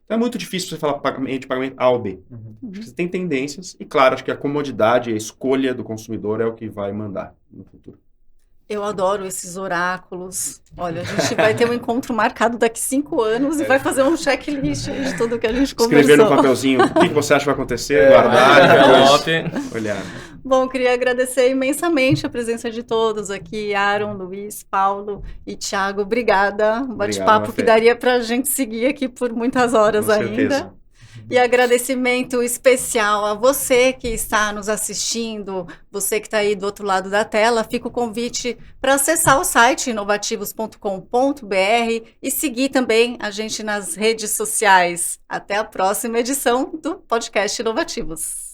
[SPEAKER 5] Então é muito difícil você falar de pagamento A ou B. Acho que você tem tendências e, claro, acho que a comodidade, a escolha do consumidor é o que vai mandar no futuro.
[SPEAKER 1] Eu adoro esses oráculos. Olha, a gente vai ter um encontro marcado daqui 5 anos e vai fazer um checklist de tudo que a gente
[SPEAKER 5] Escrever no
[SPEAKER 1] conversou.
[SPEAKER 5] papelzinho o que você acha que vai acontecer, guardar, depois olhar.
[SPEAKER 1] Bom, queria agradecer imensamente a presença de todos aqui, Aaron, Luiz, Paulo e Thiago. Obrigada. Um bate-papo
[SPEAKER 5] Mafê.
[SPEAKER 1] que daria para a gente seguir aqui por muitas horas
[SPEAKER 5] Com
[SPEAKER 1] ainda.
[SPEAKER 5] certeza.
[SPEAKER 1] E agradecimento especial a você que está nos assistindo, você que está aí do outro lado da tela. Fica o convite para acessar o site inovativos.com.br e seguir também a gente nas redes sociais. Até a próxima edição do podcast Inovativos.